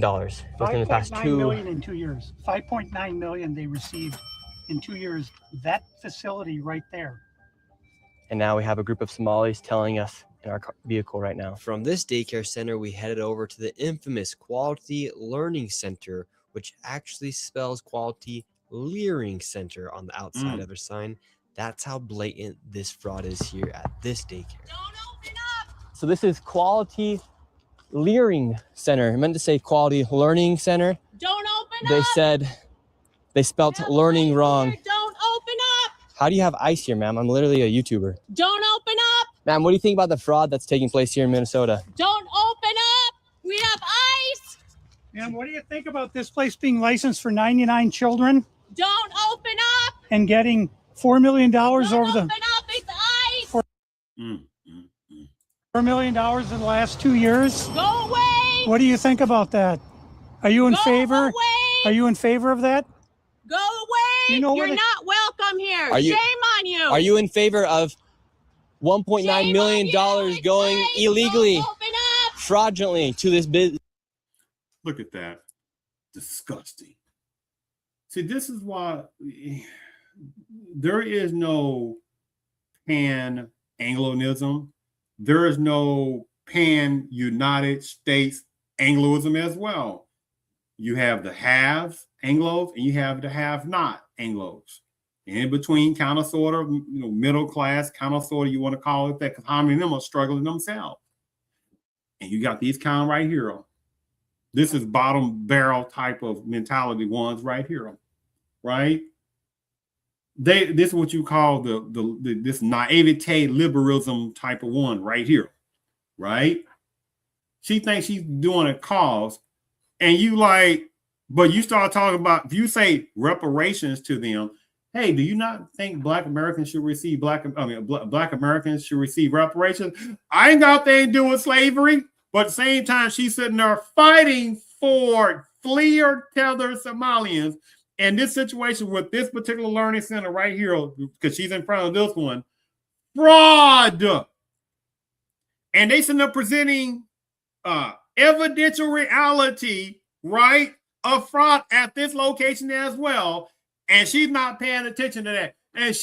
within the past 5.9 2 million in 2 years. 5.9 million they received in 2 years. That facility right there. And now we have a group of Somalis telling us in our vehicle right now. From this daycare center, we headed over to the infamous Quality Learning Center, which actually spells Quality Leering Center on the outside of their sign. That's how blatant this fraud is here at this daycare. Don't open up. So this is Quality Leering Center. I meant to say Quality Learning Center. Don't open They up. said they spelt learning wrong. Don't open up. How do you have ice here, ma'am? I'm literally a YouTuber. Don't open up. Ma'am, what do you think about the fraud that's taking place here in Minnesota? Don't open up. We have ice. And what do you think about this place being licensed for 99 children Don't open up. and getting $4 million Don't over open the up. It's ice. $4 million in the last 2 years? Go away. What do you think about that? Are you in Go favor? away. Are you in favor of that? Go away. You know You're what not welcome here. Are you- Shame on you. Are you in favor of $1.9 Shame million on you. It's going ice. illegally, Don't open up. fraudulently to this business? Look at that. Disgusting. See, this is why there is no pan-Anglonism. There is no pan-United States Angloism as well. You have the haves Anglos and you have the have-not Anglos. In between, kind of sort of, middle class, kind of sort of, you want to call it that, because how many of them are struggling themselves? And you got these kind right here. This is bottom barrel type of mentality ones right here, right? This is what you call this naivete liberalism type of one right here, right? She thinks she's doing a cause, and you like, but you start talking about, if you say reparations to them, hey, do you not think Black Americans should receive Black Americans should receive reparations? I ain't got anything to do with slavery. But at the same time, she's sitting there fighting for flee or tether Somalians. And this situation with this particular learning center right here, because she's in front of this one, fraud. And they sitting there presenting evidential reality, right, of fraud at this location as well. And she's not paying attention to that. And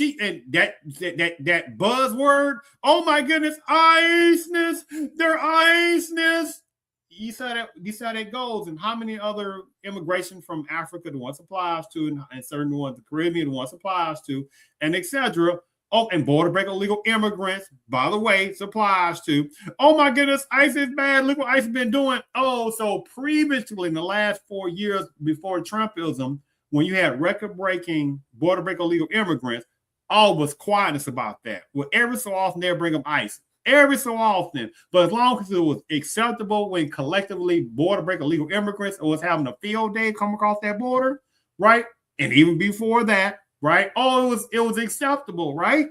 that buzzword, oh my goodness, iceness, their iceness. You saw that it goes, and how many other immigration from Africa the one applies to, and certain ones, the Caribbean the one applies to, and etc. Oh, and border break illegal immigrants, by the way, supplies to. Oh my goodness, ICE is bad. Look what ICE has been doing. Oh, so previously in the last 4 years before Trumpism, when you had record-breaking border break illegal immigrants, all was quietness about that. Well, every so often they'll bring up ICE. Every so often. But as long as it was acceptable when collectively border break illegal immigrants was having a field day come across that border, right? And even before that, right? Oh, it was acceptable, right?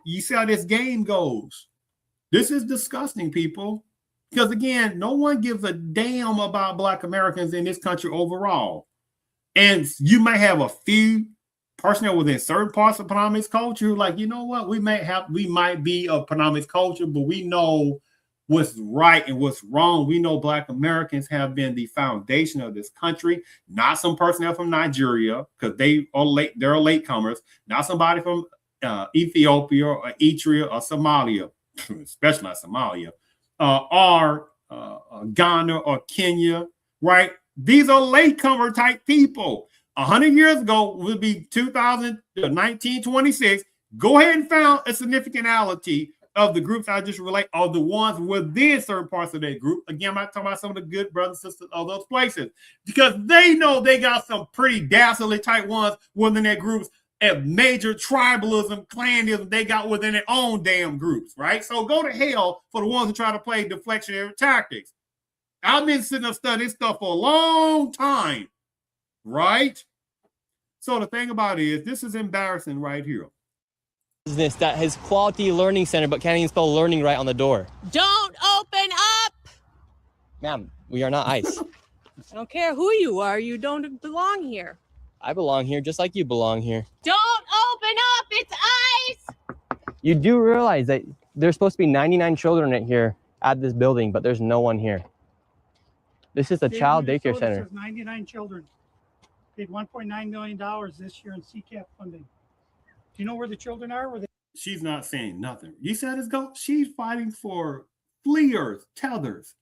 You see how this game goes. This is disgusting, people. Because again, no one gives a damn about Black Americans in this country overall. And you may have a few personnel within certain parts of Panamani's culture who like, you know what, we might be of Panamani's culture, but we know what's right and what's wrong. We know Black Americans have been the foundation of this country, not some personnel from Nigeria, because they're latecomers, not somebody from Ethiopia or Eritrea or Somalia, especially not Somalia, or Ghana or Kenya, right? These are latecomer type people. 100 years ago would be 1926. Go ahead and found a significantality of the groups I just relate, are the ones within certain parts of that group. Again, I'm not talking about some of the good brothers and sisters of those places, because they know they got some pretty dastardly type ones within their groups, and major tribalism, clanism they got within their own damn groups, right? So go to hell for the ones who try to play deflectionary tactics. I've been sitting up studying stuff for a long time, right? So the thing about it is, this is embarrassing right here. Business that has Quality Learning Center, but can't even spell learning right on the door. Don't open up. Ma'am, we are not ICE. I don't care who you are. You don't belong here. I belong here just like you belong here. Don't open up. It's ice. You do realize that there's supposed to be 99 children in here at this building, but there's no one here. This is a child daycare center. 99 children. Paid $1.9 million this year in CCAP funding. Do you know where the children are? She's not saying nothing. You said it's go. She's fighting for fleers, tethers.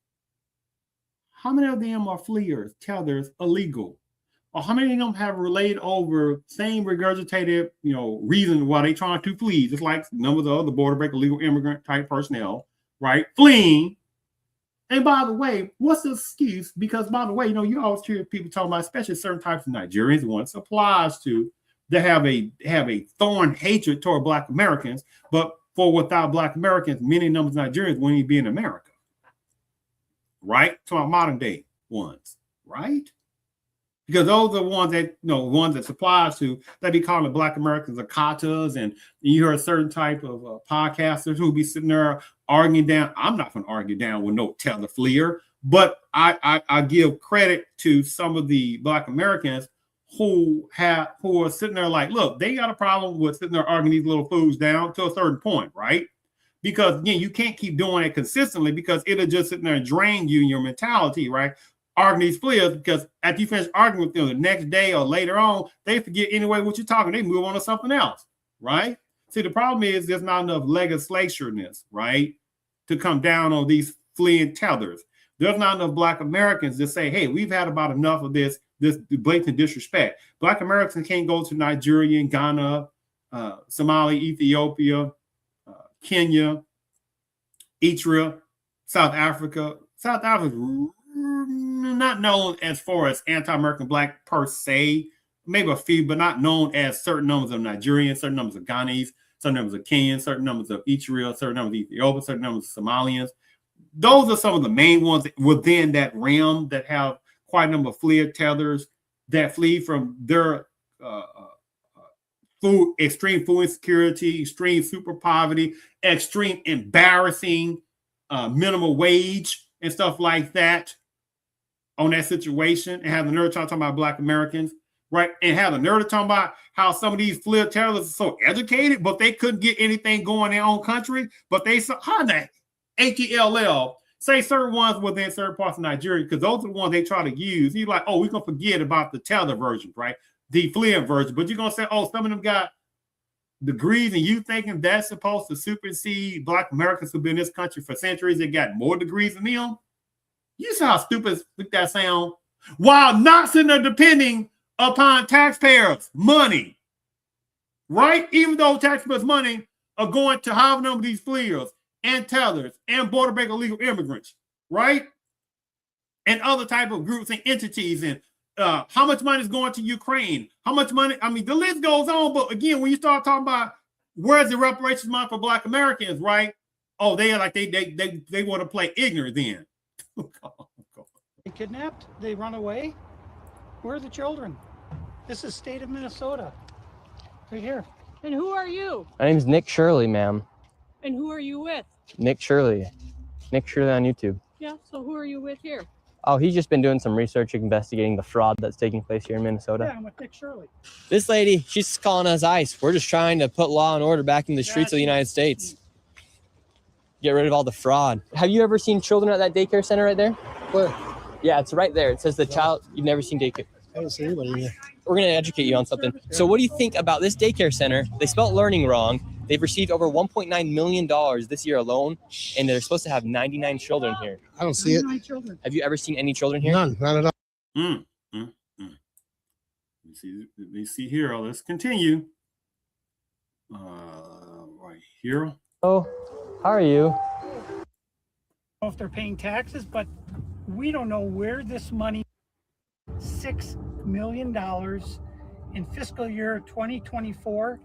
How many of them are fleers, tethers, illegal? Or how many of them have relayed over same regurgitated, reason why they trying to flee? Just like numbers of the border break, illegal immigrant type personnel, right? Fleeing. And by the way, what's the excuse? Because by the way, you always hear people talking about, especially certain types of Nigerians, once applies to, they have a thorn hatred toward Black Americans, but without Black Americans, many numbers of Nigerians wouldn't even be in America. Right? To our modern day ones, right? Because those are the ones that, ones that supplies to, that be calling the Black Americans the katas, and you hear a certain type of podcasters who be sitting there arguing down. I'm not going to argue down with no tether fleer, but I give credit to some of the Black Americans who are sitting there like, look, they got a problem with sitting there arguing these little fools down to a certain point, right? Because again, you can't keep doing it consistently, because it'll just sit there and drain you and your mentality, right? Arguing these fleers, because after you finish arguing with them the next day or later on, they forget anyway what you're talking. They move on to something else, right? See, the problem is there's not enough legislatureness, right, to come down on these fleeing tethers. There's not enough Black Americans to say, hey, we've had about enough of this blatant disrespect. Black Americans can't go to Nigeria and Ghana, Somali, Ethiopia, Kenya, Eritrea, South Africa. South Africa is not known as far as anti-American Black per se, maybe a few, but not known as certain numbers of Nigerians, certain numbers of Ghanese, certain numbers of Kenyans, certain numbers of Eritrea, certain numbers of Ethiopians, certain numbers of Somalians. Those are some of the main ones within that realm that have quite a number of fleer tethers that flee from their extreme food insecurity, extreme super poverty, extreme embarrassing minimum wage and stuff like that on that situation, and have the nerve talking about Black Americans, right? And have the nerve to talk about how some of these fleer tethers are so educated, but they couldn't get anything going in their own country. But they saw how that HELL say certain ones within certain parts of Nigeria, because those are the ones they try to use. You're like, oh, we're gonna forget about the tether version, right? The fleeing version, but you're gonna say, oh, some of them got degrees, and you thinking that's supposed to supersede Black Americans who've been in this country for centuries. They got more degrees than them. You see how stupid that sound? While not sitting there depending upon taxpayers' money, right? Even though taxpayers' money are going to however number of these fleers and tethers and border break illegal immigrants, right? And other type of groups and entities, and how much money is going to Ukraine? How much money? I mean, the list goes on. But again, when you start talking about where's the reparations money for Black Americans, right? Oh, they are like they want to play ignorant then. They kidnapped? They run away? Where are the children? This is state of Minnesota. Right here. And who are you? My name's Nick Shirley, ma'am. And who are you with? Nick Shirley. Nick Shirley on YouTube. Yeah, so who are you with here? Oh, he's just been doing some research investigating the fraud that's taking place here in Minnesota. Yeah, I'm with Nick Shirley. This lady, she's calling us ICE. We're just trying to put law and order back in the streets of the United States. Get rid of all the fraud. Have you ever seen children at that daycare center right there? Where? Yeah, it's right there. It says the child. You've never seen daycare. I don't see anybody here. We're going to educate you on something. So what do you think about this daycare center? They spelled learning wrong. They've received over $1.9 million this year alone, and they're supposed to have 99 children here. I don't see it. Have you ever seen any children here? None, not at all. You see here. Let's continue. Right here. Oh, how are you? I don't know if they're paying taxes, but we don't know where this money, $6 million in fiscal year 2024.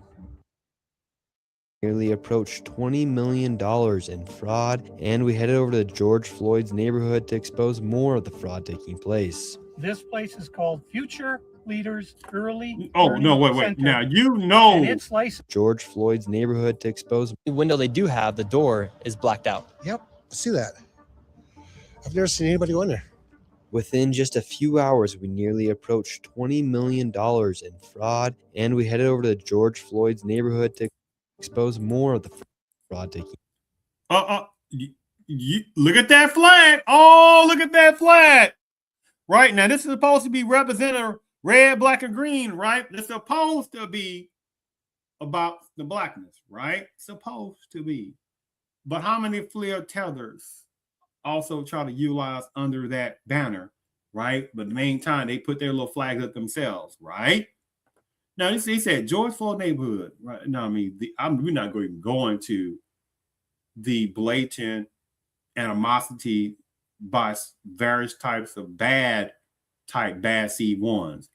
Nearly approached $20 million in fraud, and we headed over to George Floyd's neighborhood to expose more of the fraud taking place. This place is called Future Leaders Early. Oh, no, wait. Center. Now, you know. And it's licensed. George Floyd's neighborhood to expose. The window they do have, the door is blacked out. Yep, I see that. I've never seen anybody go in there. Within just a few hours, we nearly approached $20 million in fraud, and we headed over to George Floyd's neighborhood to expose more of the fraud taking. Look at that flag. Oh, look at that flag. Right now, this is supposed to be representing red, black, and green, right? It's supposed to be about the blackness, right? Supposed to be. But how many FLIR tethers also try to utilize under that banner, right? But the main time they put their little flags up themselves, right? Now, he said George Floyd neighborhood, right? No, I mean, we're not going to go into the blatant animosity by various types of bad C1s.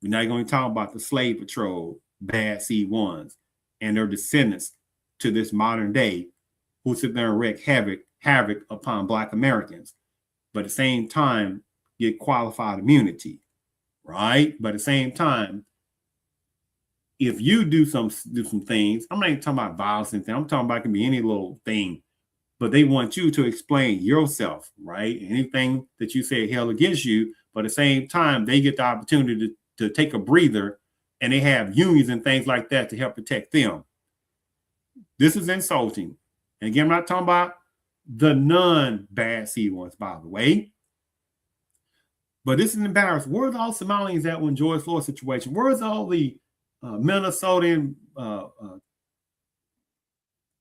We're not going to talk about the slave patrol bad C1s and their descendants to this modern day who sit there and wreak havoc upon Black Americans, but at the same time get qualified immunity, right? But at the same time, if you do some things, I'm not even talking about violence and things. I'm talking about it can be any little thing, but they want you to explain yourself, right? Anything that you say held against you, but at the same time, they get the opportunity to take a breather, and they have unions and things like that to help protect them. This is insulting. And again, I'm not talking about the non-bad C1s, by the way. But this is embarrassing. Where's all Somalians at when George Floyd situation? Where's all the Minnesotan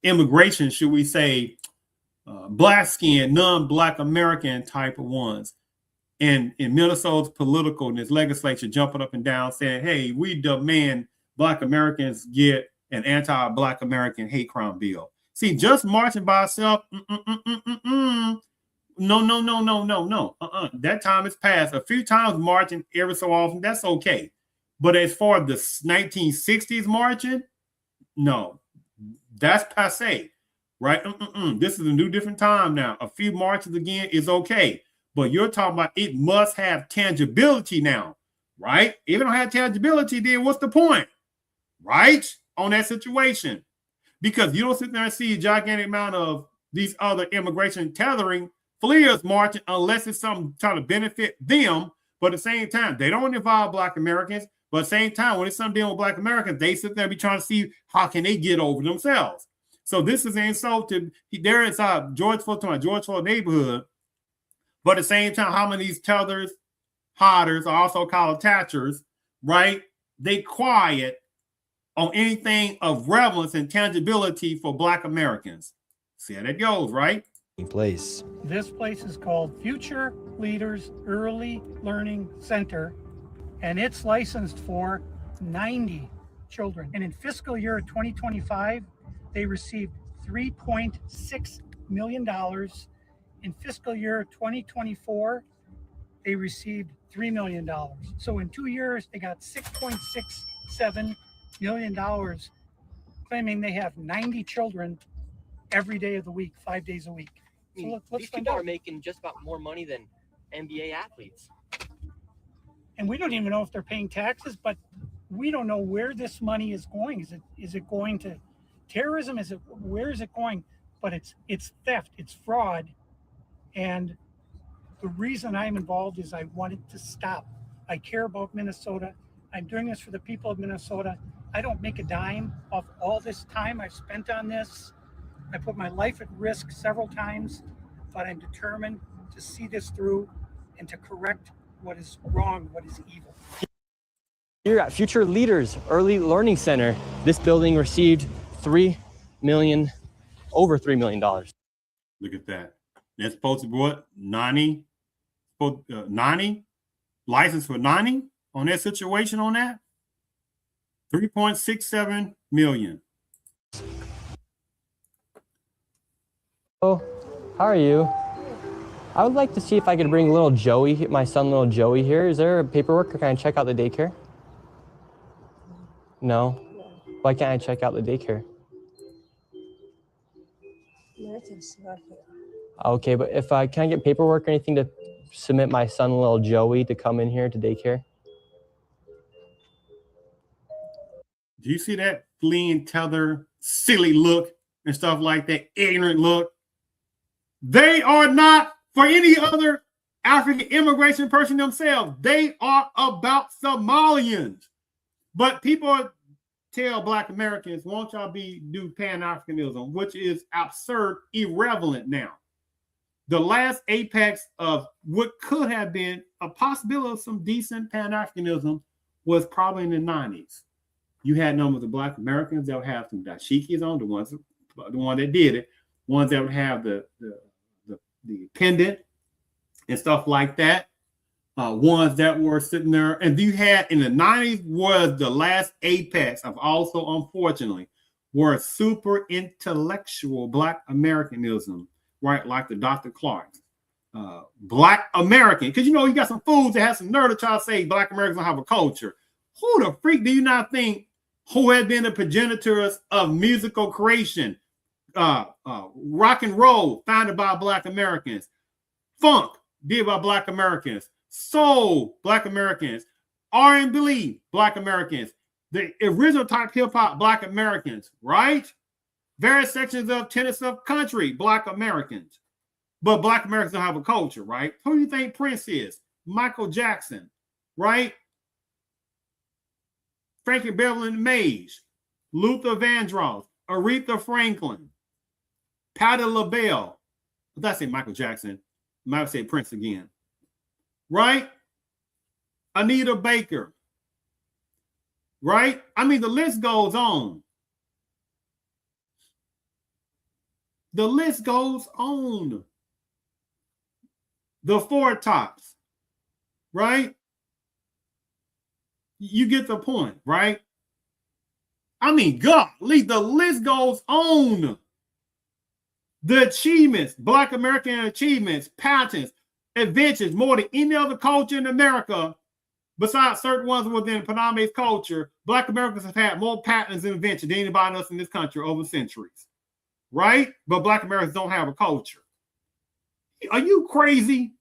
immigration, should we say, black skin, non-Black American type of ones? And in Minnesota's political and its legislature jumping up and down saying, hey, we demand Black Americans get an anti-Black American hate crime bill. See, just marching by itself, no. That time is past. A few times marching every so often, that's okay. But as far as the 1960s marching, no, that's passe, right? This is a new, different time now. A few marches again is okay. But you're talking about it must have tangibility now, right? If it don't have tangibility, then what's the point, right? On that situation. Because you don't sit there and see a gigantic amount of these other immigration tethering FLIRs marching unless it's something trying to benefit them. But at the same time, they don't involve Black Americans. But at the same time, when it's something dealing with Black Americans, they sit there and be trying to see how can they get over themselves. So this is an insult to, there is George Floyd neighborhood. But at the same time, how many of these tethers, hodders, are also called attachers, right? They quiet on anything of relevance and tangibility for Black Americans. See how that goes, right? Place. This place is called Future Leaders Early Learning Center, and it's licensed for 90 children. And in fiscal year 2025, they received $3.6 million. In fiscal year 2024, they received $3 million. So in 2 years, they got $6.67 million, claiming they have 90 children every day of the week, 5 days a week. I mean, So let's these find people out. are making just about more money than NBA athletes. And we don't even know if they're paying taxes, but we don't know where this money is going. Is it going to terrorism? Where is it going? But it's theft, it's fraud. And the reason I'm involved is I want it to stop. I care about Minnesota. I'm doing this for the people of Minnesota. I don't make a dime off all this time I've spent on this. I put my life at risk several times, but I'm determined to see this through and to correct what is wrong, what is evil. Here at Future Leaders Early Learning Center, this building received over $3 million. Look at that. That's supposed to be what? 90 license for 90 on that situation on that? 3.67 million. Oh, how are you? I would like to see if I could bring little Joey, my son little Joey here. Is there paperwork or can I check out the daycare? No? Why can't I check out the daycare? Okay, but if can I get paperwork or anything to submit my son little Joey to come in here to daycare? Do you see that fleeing tether, silly look and stuff like that, ignorant look? They are not for any other African immigration person themselves. They are about Somalians. But people tell Black Americans, won't y'all do Pan-Africanism, which is absurd, irrelevant now. The last apex of what could have been a possibility of some decent Pan-Africanism was probably in the 90s. You had numbers of Black Americans that would have some dashikis on, the one that did it, ones that would have the pendant and stuff like that. Ones that were sitting there, and you had in the 90s was the last apex of also, unfortunately, were super intellectual Black Americanism, right? Like the Dr. Clark's. Black American, because you got some fools that have some nerve to try to say Black Americans don't have a culture. Who the freak do you not think who had been the progenitors of musical creation, rock and roll founded by Black Americans, funk did by Black Americans, soul Black Americans, R&B Black Americans, the original type hip hop Black Americans, right? Various sections of tenets of country Black Americans, but Black Americans don't have a culture, right? Who do you think Prince is? Michael Jackson, right? Frankie Beverly and Mays, Luther Vandross, Aretha Franklin, Patti LaBelle. Did I say Michael Jackson? I might say Prince again. Right? Anita Baker. Right? I mean, the list goes on. The list goes on. The Four Tops. Right? You get the point, right? I mean, golly, the list goes on. The achievements, Black American achievements, patents, inventions, more than any other culture in America, besides certain ones within Panama's culture, Black Americans have had more patents and inventions than anybody else in this country over centuries, right? But Black Americans don't have a culture. Are you crazy?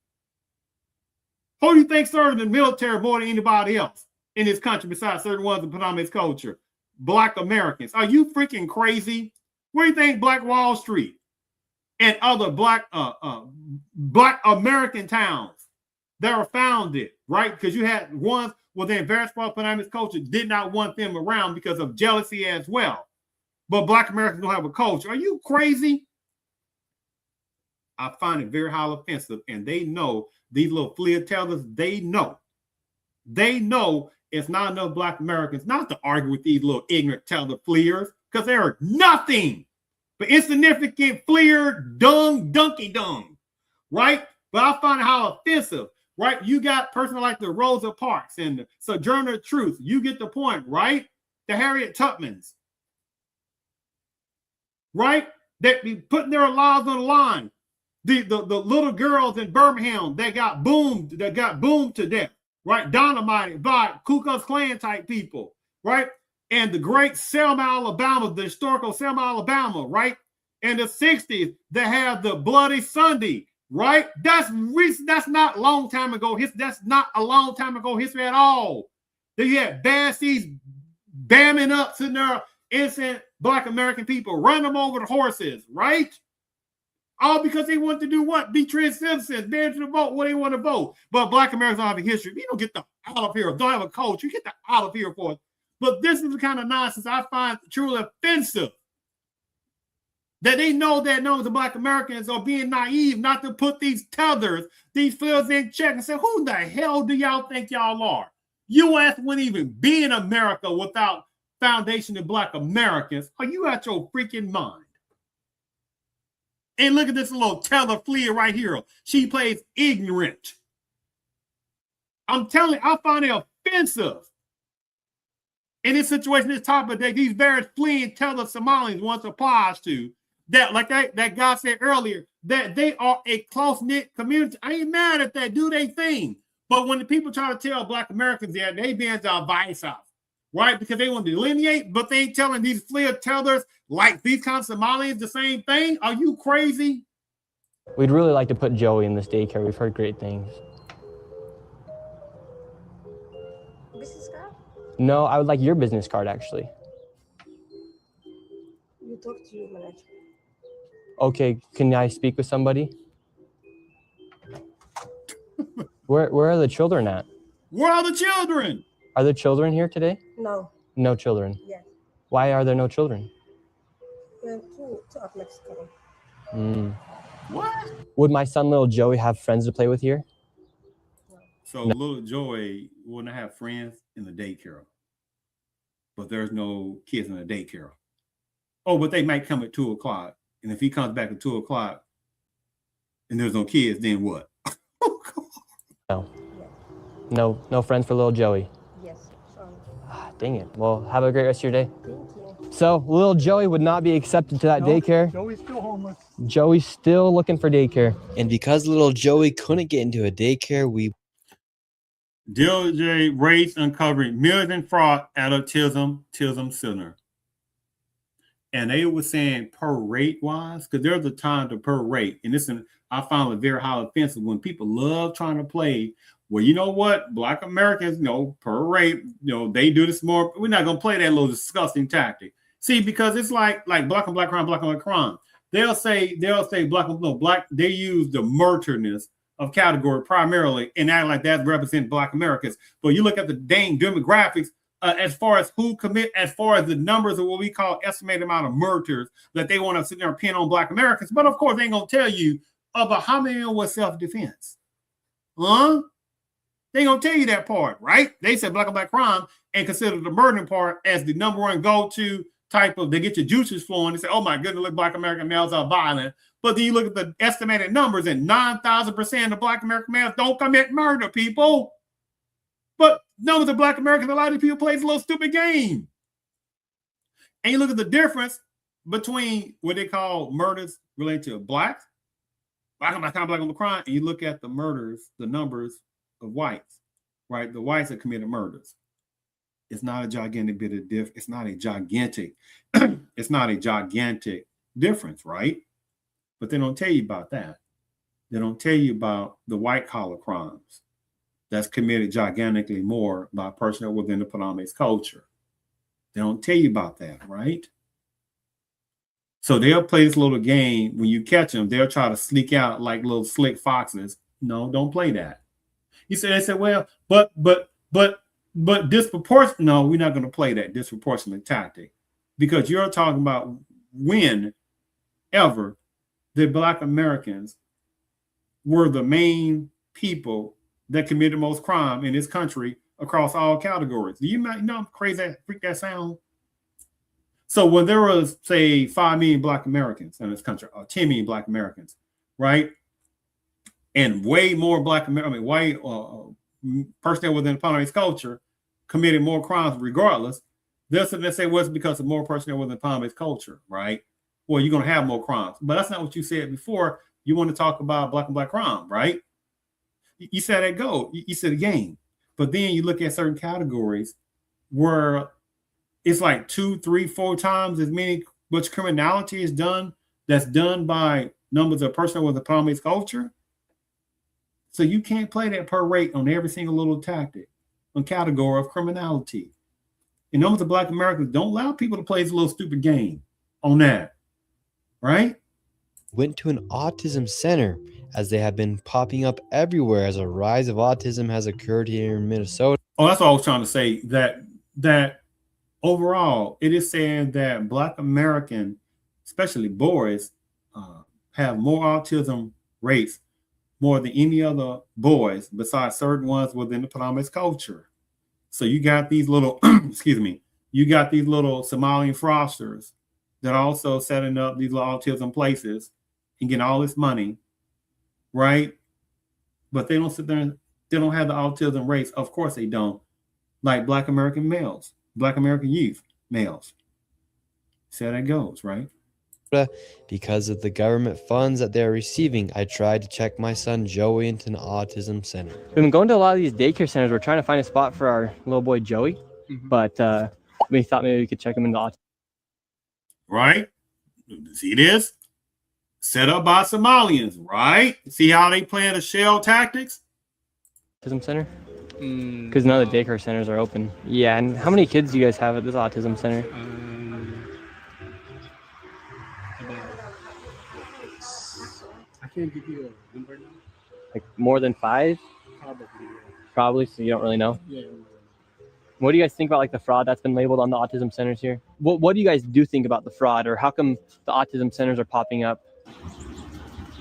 Who do you think served in the military more than anybody else in this country besides certain ones in Panama's culture? Black Americans. Are you freaking crazy? Where do you think Black Wall Street and other Black American towns that were founded, right? Because you had ones within various parts of Panama's culture did not want them around because of jealousy as well. But Black Americans don't have a culture. Are you crazy? I find it very highly offensive, and they know, these little flea tellers, they know it's not enough Black Americans not to argue with these little ignorant teller fleers, because they are nothing but insignificant fleer dung dunky dung, right? But I find it how offensive, right? You got person like the Rosa Parks and the Sojourner Truth. You get the point, right? The Harriet Tubmans, right? That be putting their lives on the line. The little girls in Birmingham that got boomed to death, right? Dynamited by Ku Klux Klan type people, right? And the great Selma, Alabama, the historical Selma, Alabama, right? In the 60s, they have the Bloody Sunday, right? That's not a long time ago. That's not a long time ago history at all. Then you had Bad Seeds bamming up to their innocent Black American people, run them over the horses, right? All because they want to do what? Be trans citizens, be able to vote what they want to vote. But Black Americans don't have a history. You don't get the out of here. Don't have a culture. You get the out of here for it. But this is the kind of nonsense I find truly offensive. That they know that numbers of Black Americans are being naive not to put these tethers, these fields in check and say, who the hell do y'all think y'all are? U.S. wouldn't even be in America without foundation of Black Americans. Are you out your freaking mind? And look at this little teller flea right here. She plays ignorant. I'm telling you, I find it offensive. In this situation, this topic that these various fleeing teller Somalians once applies to, that like that guy said earlier, that they are a close-knit community. I ain't mad at that, do they thing. But when the people try to tell Black Americans that, they being to advice off, right? Because they want to delineate, but they ain't telling these flea tellers like these kind of Somalians the same thing. Are you crazy? We'd really like to put Joey in this daycare. We've heard great things. Business card? No, I would like your business card, actually. You talk to your manager. Okay, can I speak with somebody? Where are the children at? Where are the children? Are there children here today? No. No children. Yes. Why are there no children? Two of Mexico. What? Would my son, little Joey, have friends to play with here? So little Joey wouldn't have friends in the daycare, but there's no kids in the daycare. Oh, but they might come at 2 o'clock. And if he comes back at 2 o'clock and there's no kids, then what? No friends for little Joey. Yes. Sorry. Dang it. Well, have a great rest of your day. Thank you. So little Joey would not be accepted to that daycare. Joey's still homeless. Joey's still looking for daycare. And because little Joey couldn't get into a daycare, we DOJ raids uncovering millions in fraud at autism center. And they were saying per rate wise, because there's a time to per rate. And this, I found it very highly offensive when people love trying to play. Well, you know what? Black Americans, per rate, they do this more. We're not going to play that little disgusting tactic. See, because it's like black on black crime, black on black crime. They'll say black. They use the murterness of category primarily and act like that represents Black Americans. But you look at the dang demographics as far as as far as the numbers of what we call estimated amount of murders that they want to sit there and pin on Black Americans. But of course, they ain't gonna tell you about how many was self-defense. Huh? They ain't gonna tell you that part, right? They said black on black crime and consider the murdering part as the number one go-to type of, they get your juices flowing. They say, oh my goodness, look, Black American males are violent. But then you look at the estimated numbers and 9,000% of Black American males don't commit murder, people. But numbers of Black Americans, a lot of these people play this little stupid game. And you look at the difference between what they call murders related to blacks, black on the crime, and you look at the murders, the numbers of whites, right? The whites that committed murders. It's not a gigantic bit of difference. It's not a gigantic, it's not a gigantic difference, right? But they don't tell you about that. They don't tell you about the white collar crimes that's committed gigantically more by personnel within the Paname's culture. They don't tell you about that, right? So they'll play this little game. When you catch them, they'll try to sneak out like little slick foxes. No, don't play that. They said, well, but disproportionate. No, we're not going to play that disproportionate tactic, because you're talking about when ever the Black Americans were the main people that committed the most crime in this country across all categories. Do you know how crazy freak that sound? So when there was, say, 5 million Black Americans in this country, or 10 million Black Americans, right? And way more Black Americans, white personnel within the Paname's culture committed more crimes regardless. They'll say, well, it's because of more personnel within the Paname's culture, right? Well, you're going to have more crimes. But that's not what you said before. You want to talk about black on black crime, right? You said that go. You said a game. But then you look at certain categories where it's like 2, 3, 4 times as much criminality is done that's done by numbers of personnel with the Paname's culture. So you can't play that per rate on every single little tactic on category of criminality. And numbers of Black Americans don't allow people to play this little stupid game on that, right? Went to an autism center, as they have been popping up everywhere as a rise of autism has occurred here in Minnesota. Oh, that's all I was trying to say, that overall, it is saying that Black American, especially boys, have more autism rates more than any other boys besides certain ones within the Paname's culture. So you got these little, you got these little Somali fraudsters that are also setting up these little autism places and getting all this money, right? But they don't sit there and they don't have the autism rates. Of course they don't. Like Black American males, Black American youth males. So that goes, right? Because of the government funds that they're receiving, I tried to check my son Joey into an autism center. We've been going to a lot of these daycare centers. We're trying to find a spot for our little boy Joey, but we thought maybe we could check him into autism. Right? See this? Set up by Somalians, right? See how they playing the shell tactics? Autism center? Because none of the daycare centers are open. Yeah, and how many kids do you guys have at this autism center? I can't give you a number now. Like more than 5? Probably. Probably, so you don't really know. Yeah. What do you guys think about like the fraud that's been labeled on the autism centers here? What do you guys do think about the fraud, or how come the autism centers are popping up?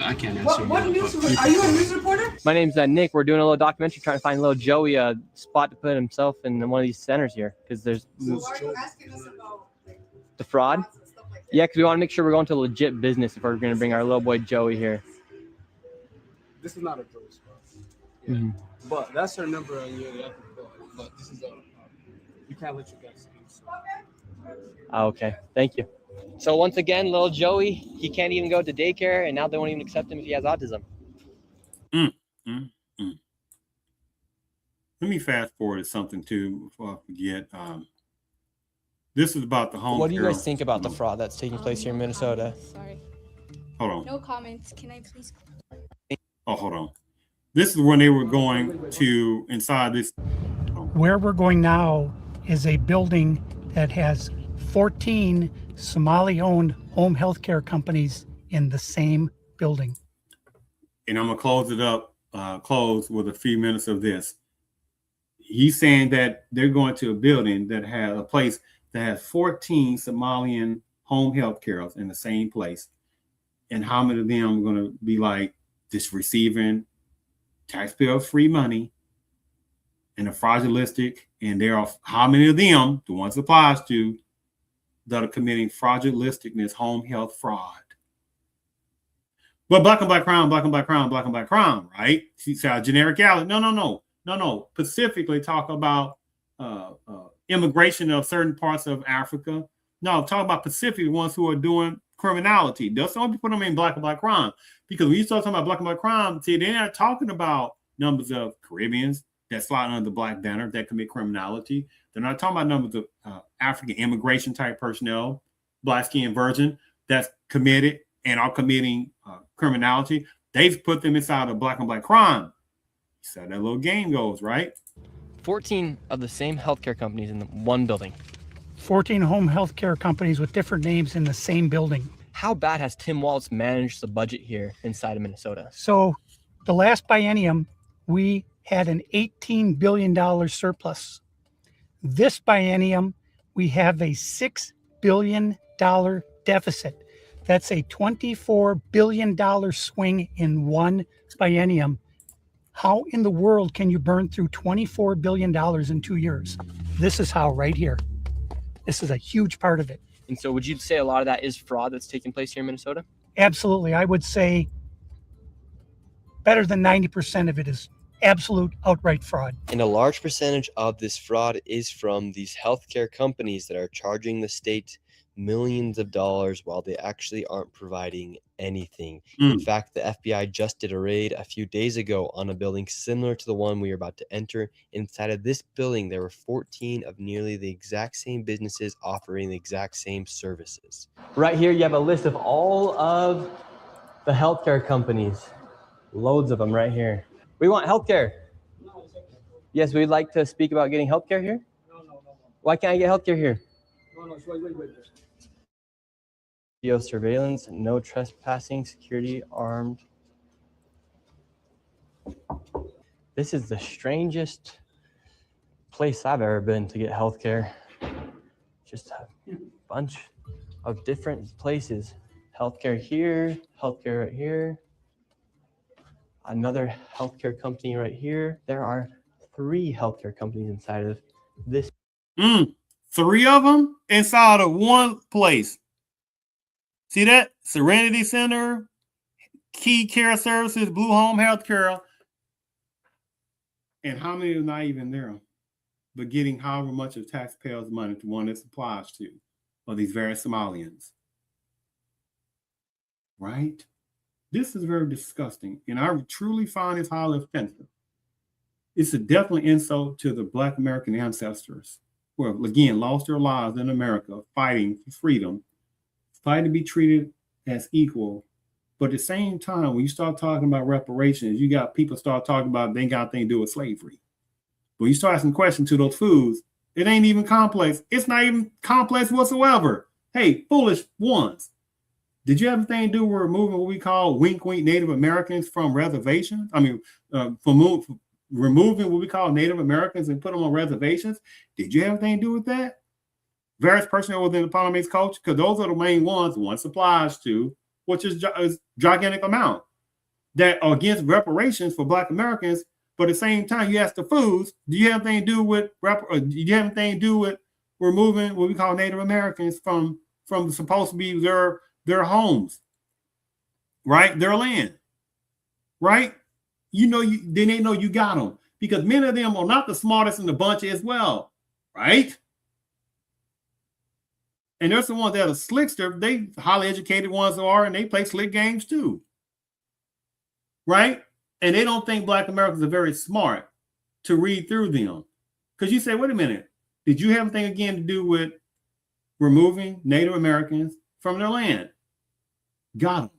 I can't answer. What news? Are you a news reporter? My name's Nick. We're doing a little documentary trying to find little Joey a spot to put himself in one of these centers here, because there's So why are you asking us about the fraud. frauds and stuff like that? Yeah, because we want to make sure we're going to legit business if we're going to bring our little boy Joey here. This is not a Joey spot. Yeah. Mhm. But that's her number on your other call. But this is a. We can't let you guys see. So. Okay, thank you. So once again, little Joey, he can't even go to daycare, and now they won't even accept him if he has autism. Let me fast forward to something too before I forget. This is about the home. What do you care. guys think about the fraud that's taking place here in Minnesota? Sorry. Hold on. No comments. Can I please? Oh, hold on. This is when they were going to inside this. Where we're going now is a building that has 14 Somali-owned home health care companies in the same building. And I'm gonna close it up. Close with a few minutes of this. He's saying that they're going to a building that has a place that has 14 Somalian home health cares in the same place. And how many of them are going to be like just receiving taxpayer-free money and a fraudulistic? And there are how many of them, the ones it applies to, that are committing fraudulisticness, home health fraud. But black and black crime, black and black crime, black and black crime, right? She's a generic outlet. No. Specifically talk about immigration of certain parts of Africa. No, talk about specifically ones who are doing criminality. That's the only people that mean black and black crime. Because when you start talking about black and black crime, see, they're not talking about numbers of Caribbeans that slide under the black banner that commit criminality. They're not talking about numbers of African immigration type personnel, black skinned virgin that's committed and are committing criminality. They've put them inside of black and black crime. So that little game goes, right? 14 of the same healthcare companies in one building. 14 home health care companies with different names in the same building. How bad has Tim Walz managed the budget here inside of Minnesota? So the last biennium, we had an $18 billion surplus. This biennium, we have a $6 billion deficit. That's a $24 billion swing in one biennium. How in the world can you burn through $24 billion in 2 years? This is how, right here. This is a huge part of it. And so would you say a lot of that is fraud that's taking place here in Minnesota? Absolutely. I would say better than 90% of it is absolute outright fraud. And a large percentage of this fraud is from these healthcare companies that are charging the state millions of dollars while they actually aren't providing anything. In fact, the FBI just did a raid a few days ago on a building similar to the one we are about to enter. Inside of this building, there were 14 of nearly the exact same businesses offering the exact same services. Right here, you have a list of all of the healthcare companies. Loads of them right here. We want healthcare. Yes, we'd like to speak about getting healthcare here. No. Why can't I get healthcare here? No, wait. Video surveillance, no trespassing, security, armed. This is the strangest place I've ever been to get healthcare. Just a bunch of different places. Healthcare here, healthcare right here. Another healthcare company right here. There are 3 healthcare companies inside of this. 3 of them inside of one place. See that? Serenity Center, Key Care Services, Blue Home Healthcare. And how many are not even there, but getting however much of taxpayers' money to one that applies to, or these various Somalians. Right? This is very disgusting. And I truly find this highly offensive. It's a definitely insult to the Black American ancestors who have, again, lost their lives in America fighting for freedom, fighting to be treated as equal. But at the same time, when you start talking about reparations, you got people start talking about they got anything to do with slavery. When you start asking questions to those foods, it ain't even complex. It's not even complex whatsoever. Hey, foolish ones. Did you have anything to do with removing what we call wink Native Americans from reservations? I mean, removing what we call Native Americans and put them on reservations? Did you have anything to do with that? Various personnel within the Parliament's culture, because those are the main ones one supplies to, which is a gigantic amount that are against reparations for Black Americans. But at the same time, you ask the foods, do you have anything to do with removing what we call Native Americans from supposed to be their homes, right? Their land, right? Then they know you got them because many of them are not the smartest in the bunch as well, right? And there's the ones that are slickster. They highly educated ones are, and they play slick games too, right? And they don't think Black Americans are very smart to read through them. Because you say, wait a minute, did you have anything again to do with removing Native Americans from their land? Got them.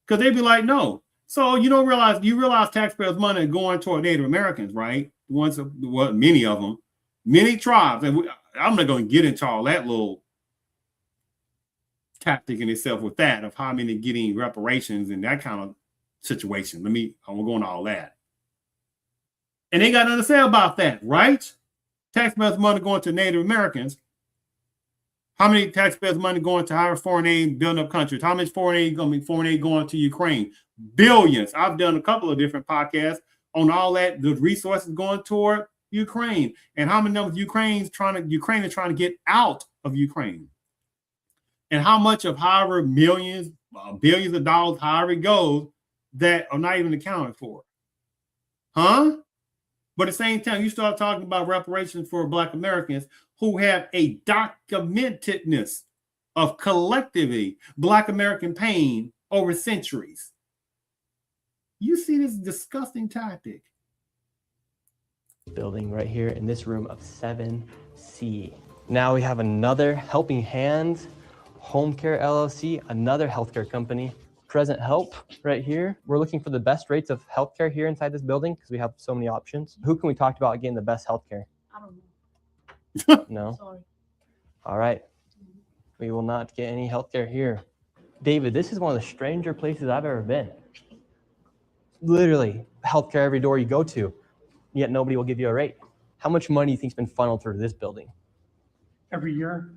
Because they'd be like, no. So you realize taxpayers' money going toward Native Americans, right? Many of them, many tribes, and I'm not going to get into all that little tactic in itself with that of how many getting reparations and that kind of situation. I won't go into all that. And they got nothing to say about that, right? Taxpayers' money going to Native Americans. How many taxpayers' money going to higher foreign aid building up countries? How much foreign aid going to Ukraine? Billions. I've done a couple of different podcasts on all that, the resources going toward Ukraine, and how many of Ukraine is trying to get out of Ukraine, and how much of however millions, billions of dollars, however it goes, that are not even accounted for, huh? But at the same time, you start talking about reparations for Black Americans who have a documentedness of collectively Black American pain over centuries. You see this disgusting tactic. Building right here in this room of 7C. Now we have another Helping Hands Home Care LLC, another healthcare company. Present Help right here. We're looking for the best rates of healthcare here inside this building because we have so many options. Who can we talk about getting the best healthcare? I don't know. No? Sorry. All right. We will not get any healthcare here. David, this is one of the stranger places I've ever been. Literally, healthcare every door you go to, yet nobody will give you a rate. How much money do you think's been funneled through this building? Every year,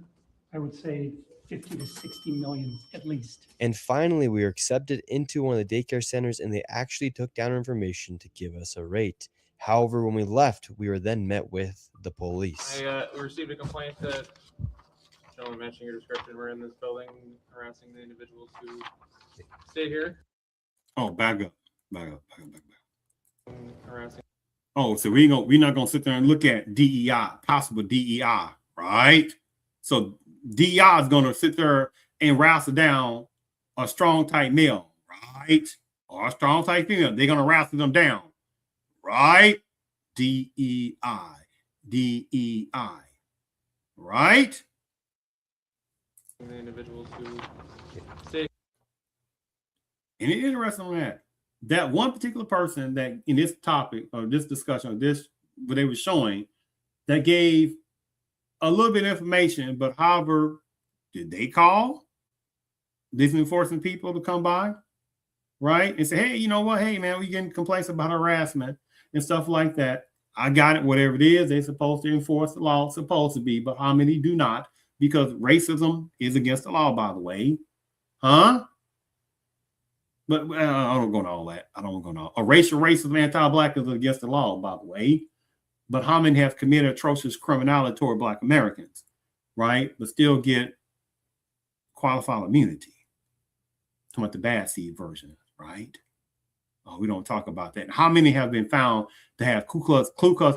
I would say 50 to 60 million at least. And finally, we were accepted into one of the daycare centers, and they actually took down our information to give us a rate. However, when we left, we were then met with the police. I received a complaint that gentleman mentioning your description were in this building harassing the individuals who stay here. Oh, back up. Harassing. Oh, so we're not gonna sit there and look at DEI, possible DEI, right? So DEI is gonna sit there and wrestle down a strong type male, right? Or a strong type female. They're gonna wrestle them down, right? DEI, right? The individuals who stay. And it's interesting on that one particular person that in this topic or this discussion or this what they were showing that gave a little bit of information, but however, did they call these enforcement people to come by, right? And say, hey, you know what? Hey, man, we getting complaints about harassment and stuff like that. I got it, whatever it is, they're supposed to enforce the law, supposed to be, but how many do not? Because racism is against the law, by the way. Huh? But I don't go into all that. I don't go into a racial racism, anti-Black is against the law, by the way. But how many have committed atrocious criminality toward Black Americans, right? But still get qualified immunity. Talking about the bad seed version, right? Oh, we don't talk about that. How many have been found to have Ku Klux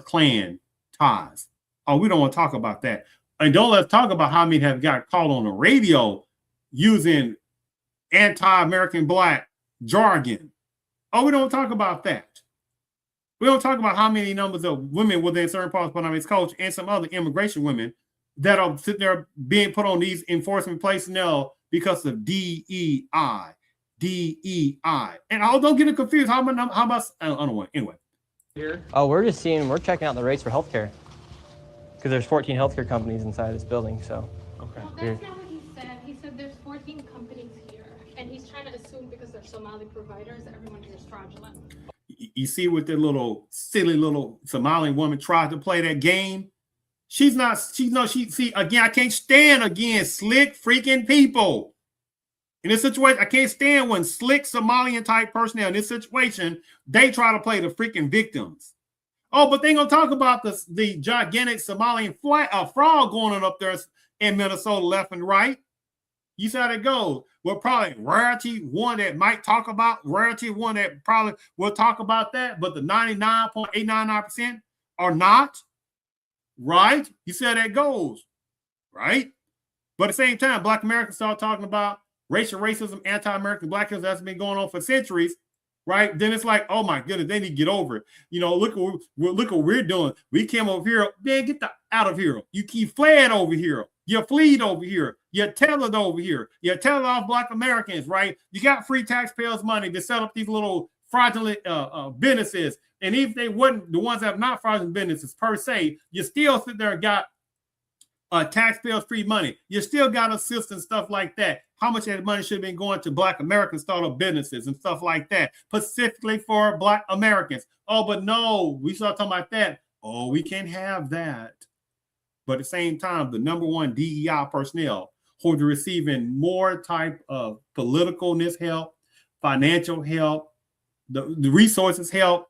Klan ties? Oh, we don't want to talk about that. And don't let's talk about how many have got called on the radio using anti-American Black jargon. Oh, we don't talk about that. We don't talk about how many numbers of women within certain parts of the United States and some other immigration women that are sitting there being put on these enforcement personnel because of DEI. And don't get it confused. How about I don't know. Anyway. Here. Oh, we're checking out the rates for healthcare because there's 14 healthcare companies inside this building. So. Okay. Well, that's not what he said. He said there's 14 companies here, and he's trying to assume because they're Somali providers that everyone here is fraudulent. You see what that little silly little Somali woman tried to play that game. See, again, I can't stand again slick freaking people. In this situation, I can't stand when slick Somalian type personnel in this situation, they try to play the freaking victims. Oh, but they ain't gonna talk about the gigantic Somalian fraud going on up there in Minnesota left and right. You see how that goes. Well, probably rarity one that might talk about, rarity one that probably will talk about that, but the 99.899% are not. Right? You see how that goes. Right? But at the same time, Black Americans start talking about racial racism, anti-American blackness that's been going on for centuries, right? Then it's like, oh my goodness, they need to get over it. You know, look what we're doing. We came over here, man, get out of here. You keep fled over here. You fleed over here. You tethered over here. You tethered off Black Americans, right? You got free taxpayers' money to set up these little fraudulent businesses. And even if they wasn't the ones that have not fraudulent businesses per se, you still sit there and got taxpayers free money. You still got assistance, stuff like that. How much of that money should have been going to Black American startup businesses and stuff like that, specifically for Black Americans? Oh, but no, we start talking about that. Oh, we can't have that. But at the same time, the number one DEI personnel who are receiving more type of politicalness help, financial help, the resources help,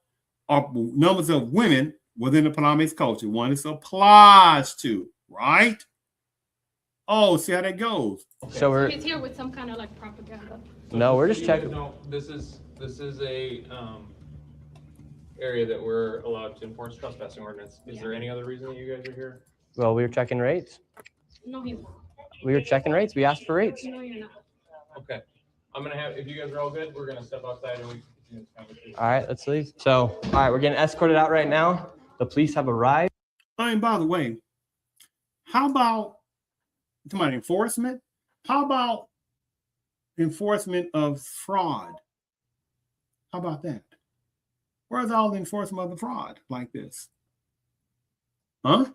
are numbers of women within the Panamese culture. One this applies to, right? Oh, see how that goes. Okay. So He's here with some kind of like propaganda. No, we're just checking. No, this is a area that we're allowed to enforce trespassing ordinance. Is there any other reason that you guys are here? Well, we were checking rates. No, he's not. We were checking rates. We asked for rates. No, you're not. Okay. I'm gonna have, if you guys are all good, we're gonna step outside and we can continue this conversation. All right, let's leave. So, all right, we're getting escorted out right now. The police have arrived. And by the way, how about enforcement? How about enforcement of fraud? How about that? Where's all the enforcement of the fraud like this? Huh?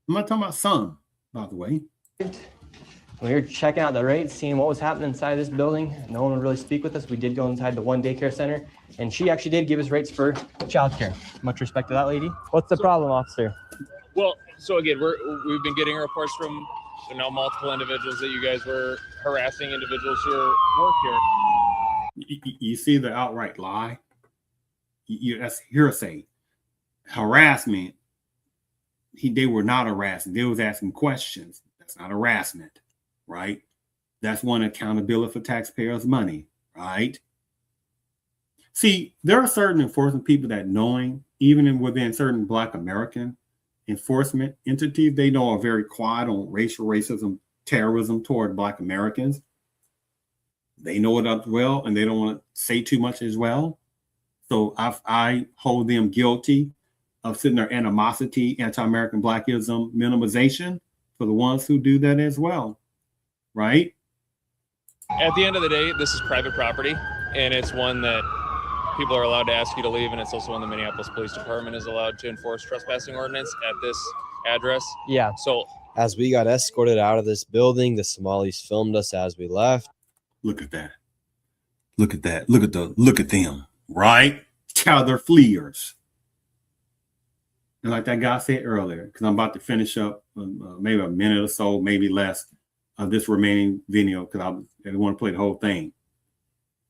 I'm not talking about some, by the way. We were checking out the rates, seeing what was happening inside this building. No one would really speak with us. We did go inside the one daycare center, and she actually did give us rates for childcare. Much respect to that lady. What's the problem, officer? Well, so again, we've been getting reports from multiple individuals that you guys were harassing individuals who work here. You see the outright lie? That's hearsay. Harassment. They were not harassing. They was asking questions. That's not harassment, right? That's one accountability for taxpayers' money, right? See, there are certain enforcement people that knowing, even within certain Black American enforcement entities, they know are very quiet on racial racism, terrorism toward Black Americans. They know it as well, and they don't want to say too much as well. So I hold them guilty of sitting there animosity, anti-American Blackism, minimization for the ones who do that as well, right? At the end of the day, this is private property, and it's one that people are allowed to ask you to leave, and it's also one the Minneapolis Police Department is allowed to enforce trespassing ordinance at this address. Yeah. So as we got escorted out of this building, the Somalis filmed us as we left. Look at that. Look at that. Look at them, right? How they're fleers. And like that guy said earlier, because I'm about to finish up maybe a minute or so, maybe less of this remaining video, because I want to play the whole thing,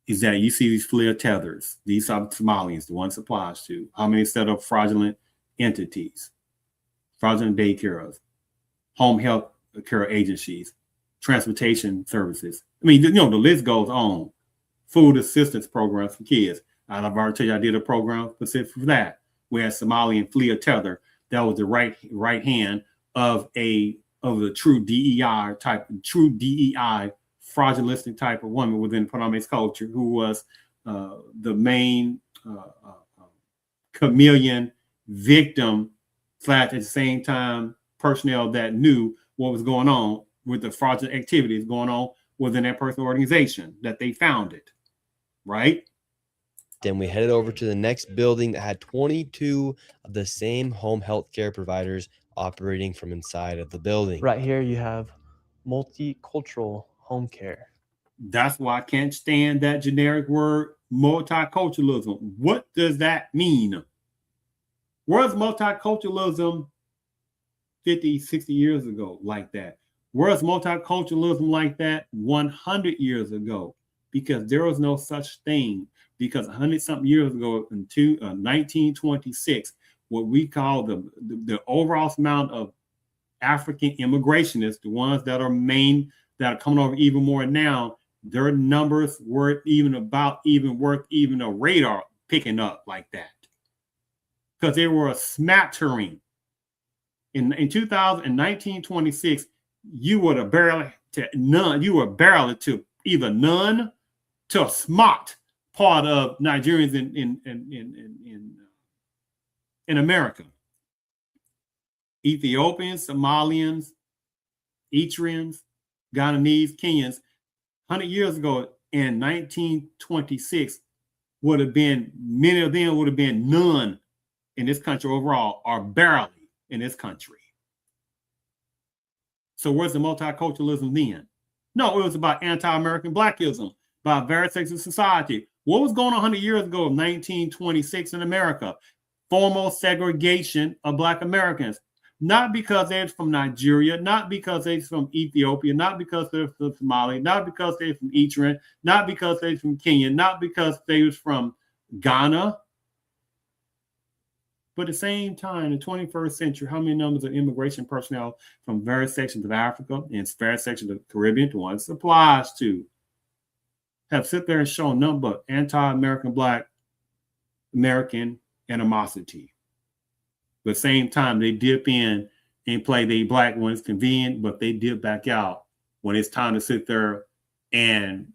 is that you see these FLIR tethers. These are Somalians, the ones applies to. How many set up fraudulent entities, fraudulent daycares, home health care agencies, transportation services. I mean, the list goes on. Food assistance programs for kids. I've already told you I did a program specific for that. We had Somalian FLIR tether. That was the right hand of the true DEI fraudulentic type of woman within Panamese culture, who was the main chameleon victim / at the same time personnel that knew what was going on with the fraudulent activities going on within that personal organization that they founded, right? Then we headed over to the next building that had 22 of the same home health care providers operating from inside of the building. Right here, you have multicultural home care. That's why I can't stand that generic word multiculturalism. What does that mean? Where's multiculturalism 50, 60 years ago like that? Where's multiculturalism like that 100 years ago? Because there was no such thing. Because 100-something years ago, in 1926, what we call the overall amount of African immigrationists, the ones that are coming over even more now, their numbers weren't even worth even a radar picking up like that. Because they were a smattering. In 1926, you were barely to none. You were barely to either none to a smart part of Nigerians in America. Ethiopians, Somalians, Eritreans, Guyanese, Kenyans, 100 years ago in 1926 many of them would have been none in this country overall, or barely in this country. So where's the multiculturalism then? No, it was about anti-American Blackism, about various sections of society. What was going on 100 years ago in 1926 in America? Formal segregation of Black Americans. Not because they're from Nigeria, not because they're from Ethiopia, not because they're from Somali, not because they're from Eritrea, not because they're from Kenya, not because they was from Ghana. But at the same time, in the 21st century, how many numbers of immigration personnel from various sections of Africa and various sections of the Caribbean, the ones it applies to, have sit there and shown nothing but anti-American Black American animosity? But at the same time, they dip in and play the Black when it's convenient, but they dip back out when it's time to sit there and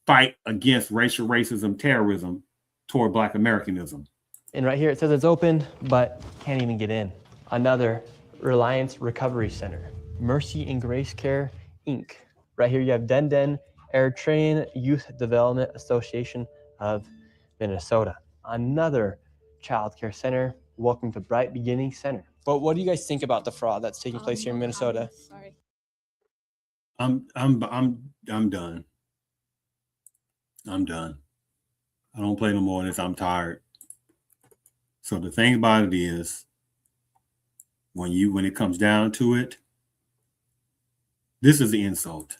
fight against racial racism, terrorism toward Black Americanism. And right here, it says it's open, but can't even get in. Another Reliance Recovery Center, Mercy and Grace Care, Inc. Right here, you have Den Eritrean Youth Development Association of Minnesota. Another child care center. Welcome to Bright Beginning Center. But what do you guys think about the fraud that's taking place here in Minnesota? Sorry. I'm done. I'm done. I don't play no more of this. I'm tired. So the thing about it is, when it comes down to it, this is the insult.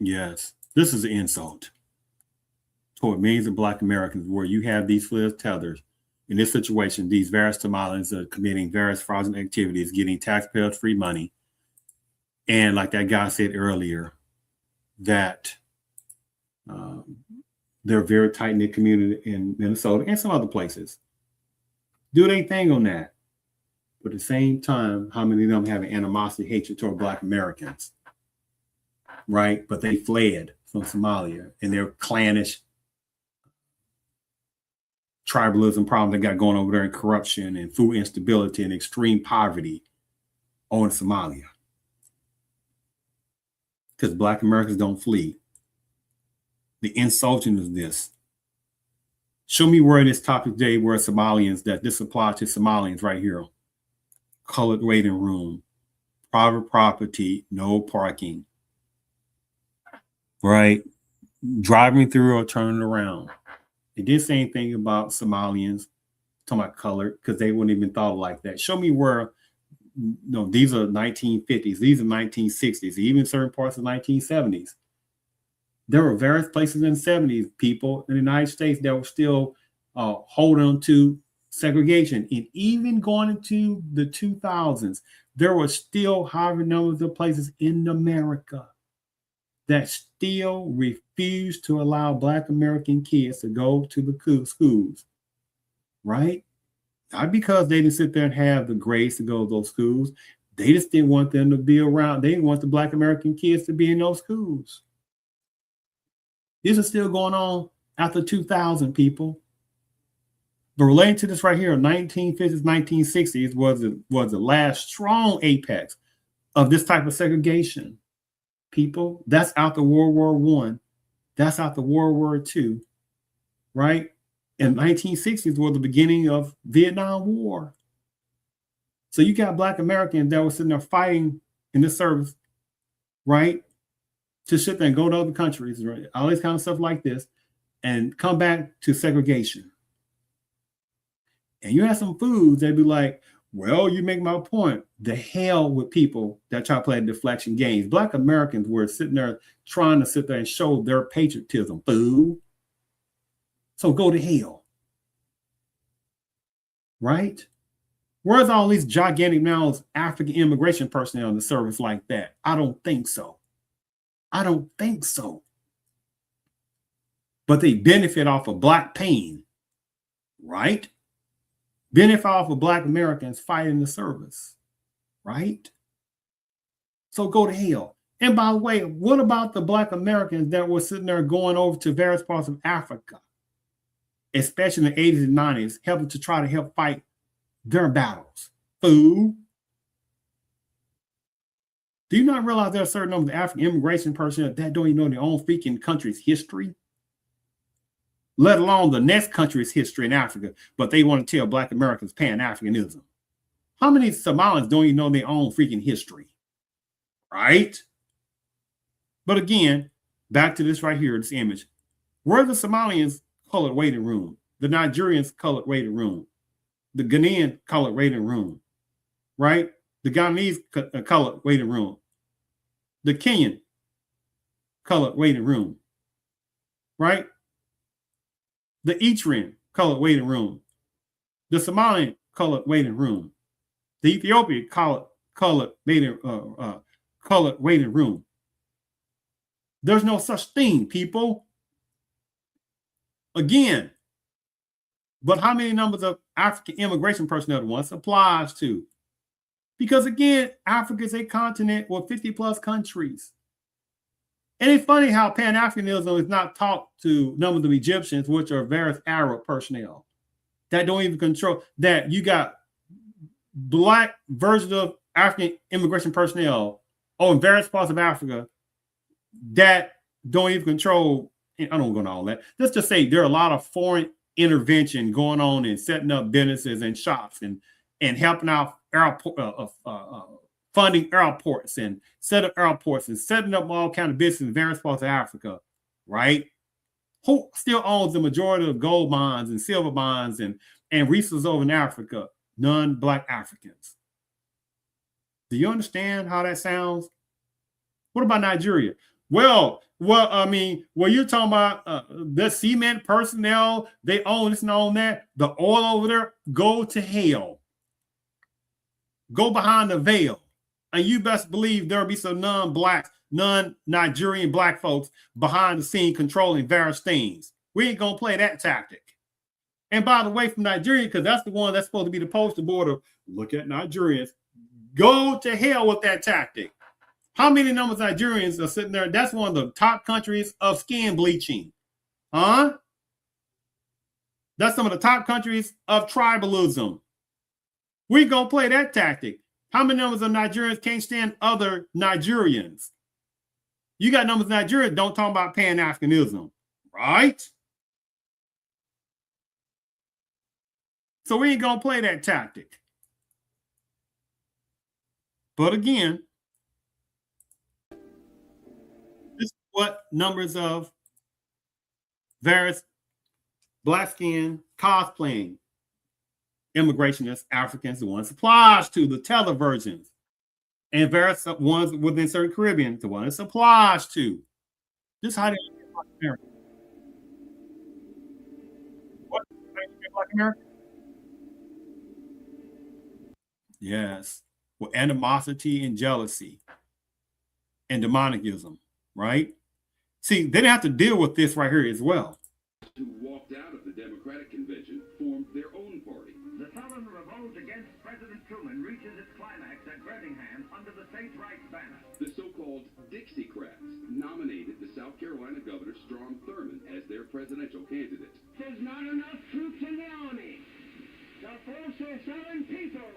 Yes, this is an insult toward millions of Black Americans, where you have these tethers in this situation. These various Somalians are committing various fraudulent activities, getting taxpayers free money. And like that guy said earlier, that they're a very tight-knit community in Minnesota and some other places. Do their thing on that. But at the same time, how many of them have an animosity, hatred toward Black Americans? Right? But they fled from Somalia, and their clannish tribalism problem they got going over there, and corruption and food instability and extreme poverty on Somalia. Because Black Americans don't flee. The insulting is this. Show me where in this topic today where Somalians, that this applies to Somalians right here. Colored waiting room, private property, no parking. Right? Driving through or turning around. It didn't say anything about Somalians, talking about color, because they wouldn't even thought like that. Show me where, these are 1950s, these are 1960s, even certain parts of 1970s. There were various places in the 70s, people in the United States that were still holding to segregation. And even going into the 2000s, there were still higher numbers of places in America that still refused to allow Black American kids to go to the schools, right? Not because they didn't sit there and have the grades to go to those schools. They just didn't want them to be around. They didn't want the Black American kids to be in those schools. This is still going on after 2000, people. But relating to this right here, 1950s, 1960s was the last strong apex of this type of segregation. People, that's after World War I. That's after World War II, right? And 1960s was the beginning of Vietnam War. So you got Black Americans that were sitting there fighting in this service, right? To sit there and go to other countries, right? All this kind of stuff like this, and come back to segregation. And you have some foods that be like, well, you make my point. The hell with people that try to play deflection games. Black Americans were sitting there trying to sit there and show their patriotism, fool. So go to hell. Right? Where's all these gigantic amounts of African immigration personnel in the service like that? I don't think so. I don't think so. But they benefit off of Black pain, right? Benefit off of Black Americans fighting the service, right? So go to hell. And by the way, what about the Black Americans that were sitting there going over to various parts of Africa, especially in the 80s and 90s, helping to try to help fight their battles? Fool. Do you not realize there are certain numbers of African immigration personnel that don't even know their own freaking country's history? Let alone the next country's history in Africa, but they want to tell Black Americans Pan-Africanism. How many Somalis don't even know their own freaking history? Right? But again, back to this right here, this image. Where the Somalians colored waiting room, the Nigerians colored waiting room, the Ghanaian colored waiting room, right? The Guyanese colored waiting room, the Kenyan colored waiting room, right? The Eritrean colored waiting room, the Somalian colored waiting room, the Ethiopian colored waiting room. There's no such thing, people. Again, but how many numbers of African immigration personnel the one applies to? Because again, Africa is a continent with 50 plus countries. And it's funny how Pan-Africanism is not taught to numbers of Egyptians, which are various Arab personnel that don't even control, that you got Black versions of African immigration personnel in various parts of Africa that don't even control. I don't go into all that. Let's just say there are a lot of foreign intervention going on in setting up businesses and shops and helping out airport, funding airports and set up airports and setting up all kind of business in various parts of Africa, right? Who still owns the majority of gold mines and silver mines and resources over in Africa? Non-Black Africans. Do you understand how that sounds? What about Nigeria? Well, you're talking about the cement personnel, they own this and own that. The oil over there, go to hell. Go behind the veil. And you best believe there'll be some non-Black, non-Nigerian Black folks behind the scene controlling various things. We ain't gonna play that tactic. And by the way, from Nigeria, because that's the one that's supposed to be the poster board of look at Nigerians, go to hell with that tactic. How many numbers of Nigerians are sitting there? That's one of the top countries of skin bleaching. Huh? That's some of the top countries of tribalism. We gonna play that tactic. How many numbers of Nigerians can't stand other Nigerians? You got numbers of Nigerians don't talk about Pan-Africanism, right? So we ain't gonna play that tactic. But again, this is what numbers of various Black skin cosplaying immigrationists, Africans, the ones applies to the tether versions, and various ones within certain Caribbean, the one it applies to. This is how they get Black America. What? Black America? Yes, with animosity and jealousy and demonicism, right? See, they didn't have to deal with this right here as well. Who walked out of the Democratic convention formed their own party. The Southern revolt against President Truman reaches its climax at Birmingham under the states' rights banner. The so-called Dixiecrats nominated the South Carolina governor Strom Thurmond as their presidential candidate. There's not enough troops in the army to force the Southern people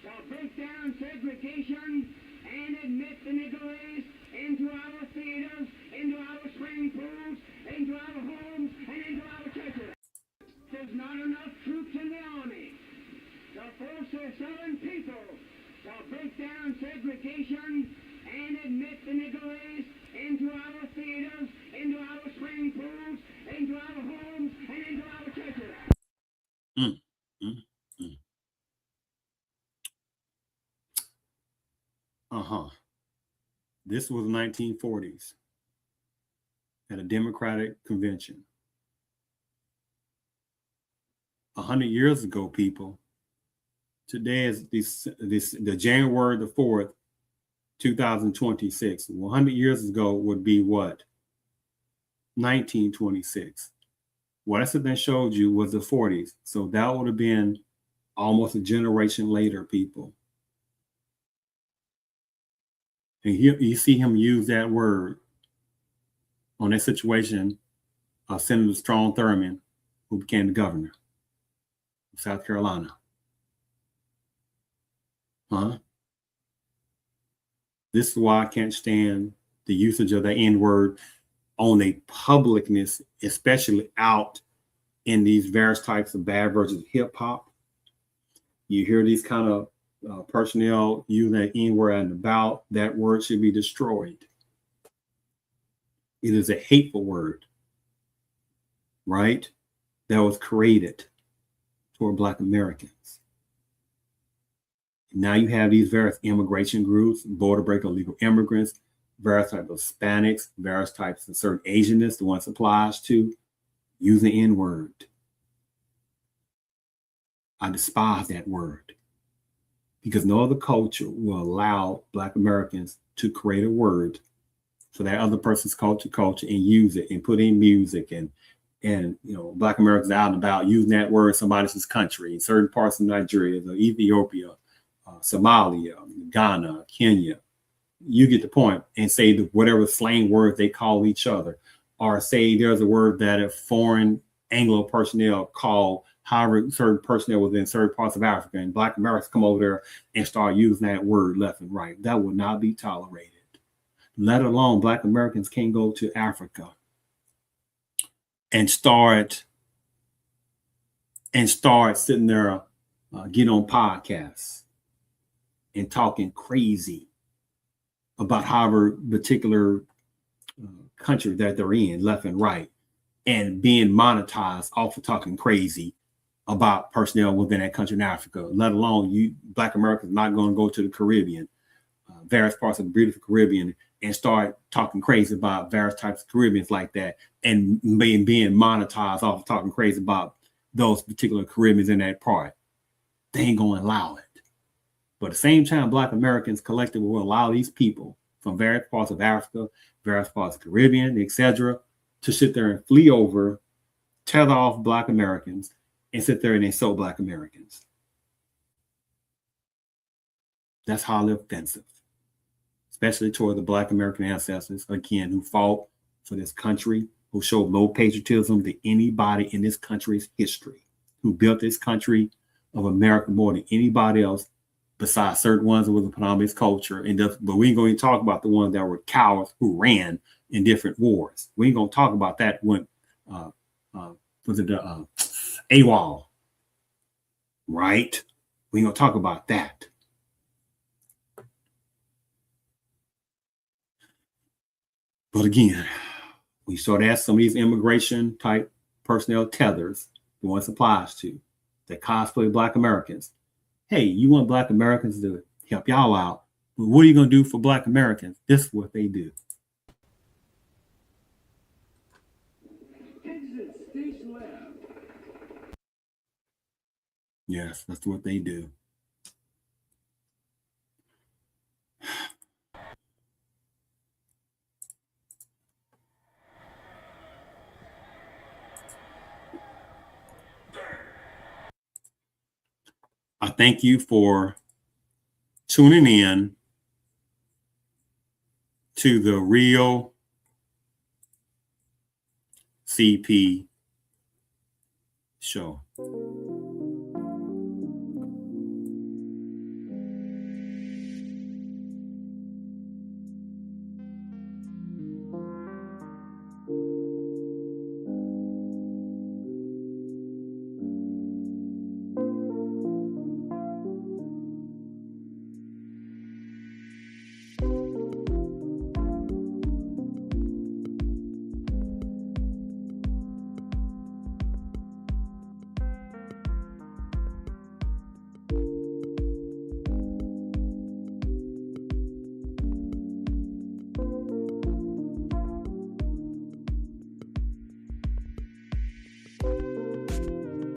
to break down segregation and admit the Negroes into our theaters, into our swimming pools, into our homes, and into our churches. There's not enough troops in the army shall force their southern people, shall break down segregation and admit the Negro race into our theaters, into our swimming pools, into our homes, and into our churches. This was 1940s at a Democratic convention. 100 years ago, people. Today is the January the 4th, 2026. 100 years ago would be what? 1926. What I said then showed you was the 40s. So that would have been almost a generation later, people. And you see him use that word on that situation of Senator Strom Thurmond, who became the governor of South Carolina. This is why I can't stand the usage of the N-word on a publicness, especially out in these various types of bad versions of hip hop. You hear these kind of personnel using that N-word and about, that word should be destroyed. It is a hateful word, right? That was created for Black Americans. Now you have these various immigration groups, border break illegal immigrants, various types of Hispanics, various types of certain Asianists, the ones it applies to, using the N-word. I despise that word because no other culture will allow Black Americans to create a word for that other person's culture and use it and put in music and Black Americans out and about using that word in somebody else's country, in certain parts of Nigeria, Ethiopia, Somalia, Ghana, Kenya. You get the point, and say whatever slang words they call each other, or say there's a word that a foreign Anglo personnel call however certain personnel within certain parts of Africa, and Black Americans come over there and start using that word left and right. That would not be tolerated. Let alone Black Americans can't go to Africa and start sitting there, getting on podcasts and talking crazy about however particular country that they're in, left and right, and being monetized off of talking crazy about personnel within that country in Africa. Let alone you Black Americans not going to go to the Caribbean, various parts of the beautiful Caribbean, and start talking crazy about various types of Caribbeans like that, and being monetized off of talking crazy about those particular Caribbeans in that part. They ain't going to allow it. But at the same time, Black Americans collectively will allow these people from various parts of Africa, various parts of the Caribbean, etc., to sit there and flee over, tether off Black Americans, and sit there and insult Black Americans. That's highly offensive, especially toward the Black American ancestors, again, who fought for this country, who showed no patriotism to anybody in this country's history, who built this country of America more than anybody else, besides certain ones that was a predominant culture. But we ain't going to talk about the ones that were cowards who ran in different wars. We ain't going to talk about that when was it AWOL, right? We ain't going to talk about that. But again, we start asking some of these immigration type personnel tethers, the ones it applies to, that cosplay Black Americans. Hey, you want Black Americans to help y'all out, but what are you going to do for Black Americans? This is what they do. Exit station left. Yes, that's what they do. I thank you for tuning in to the Real CP Show.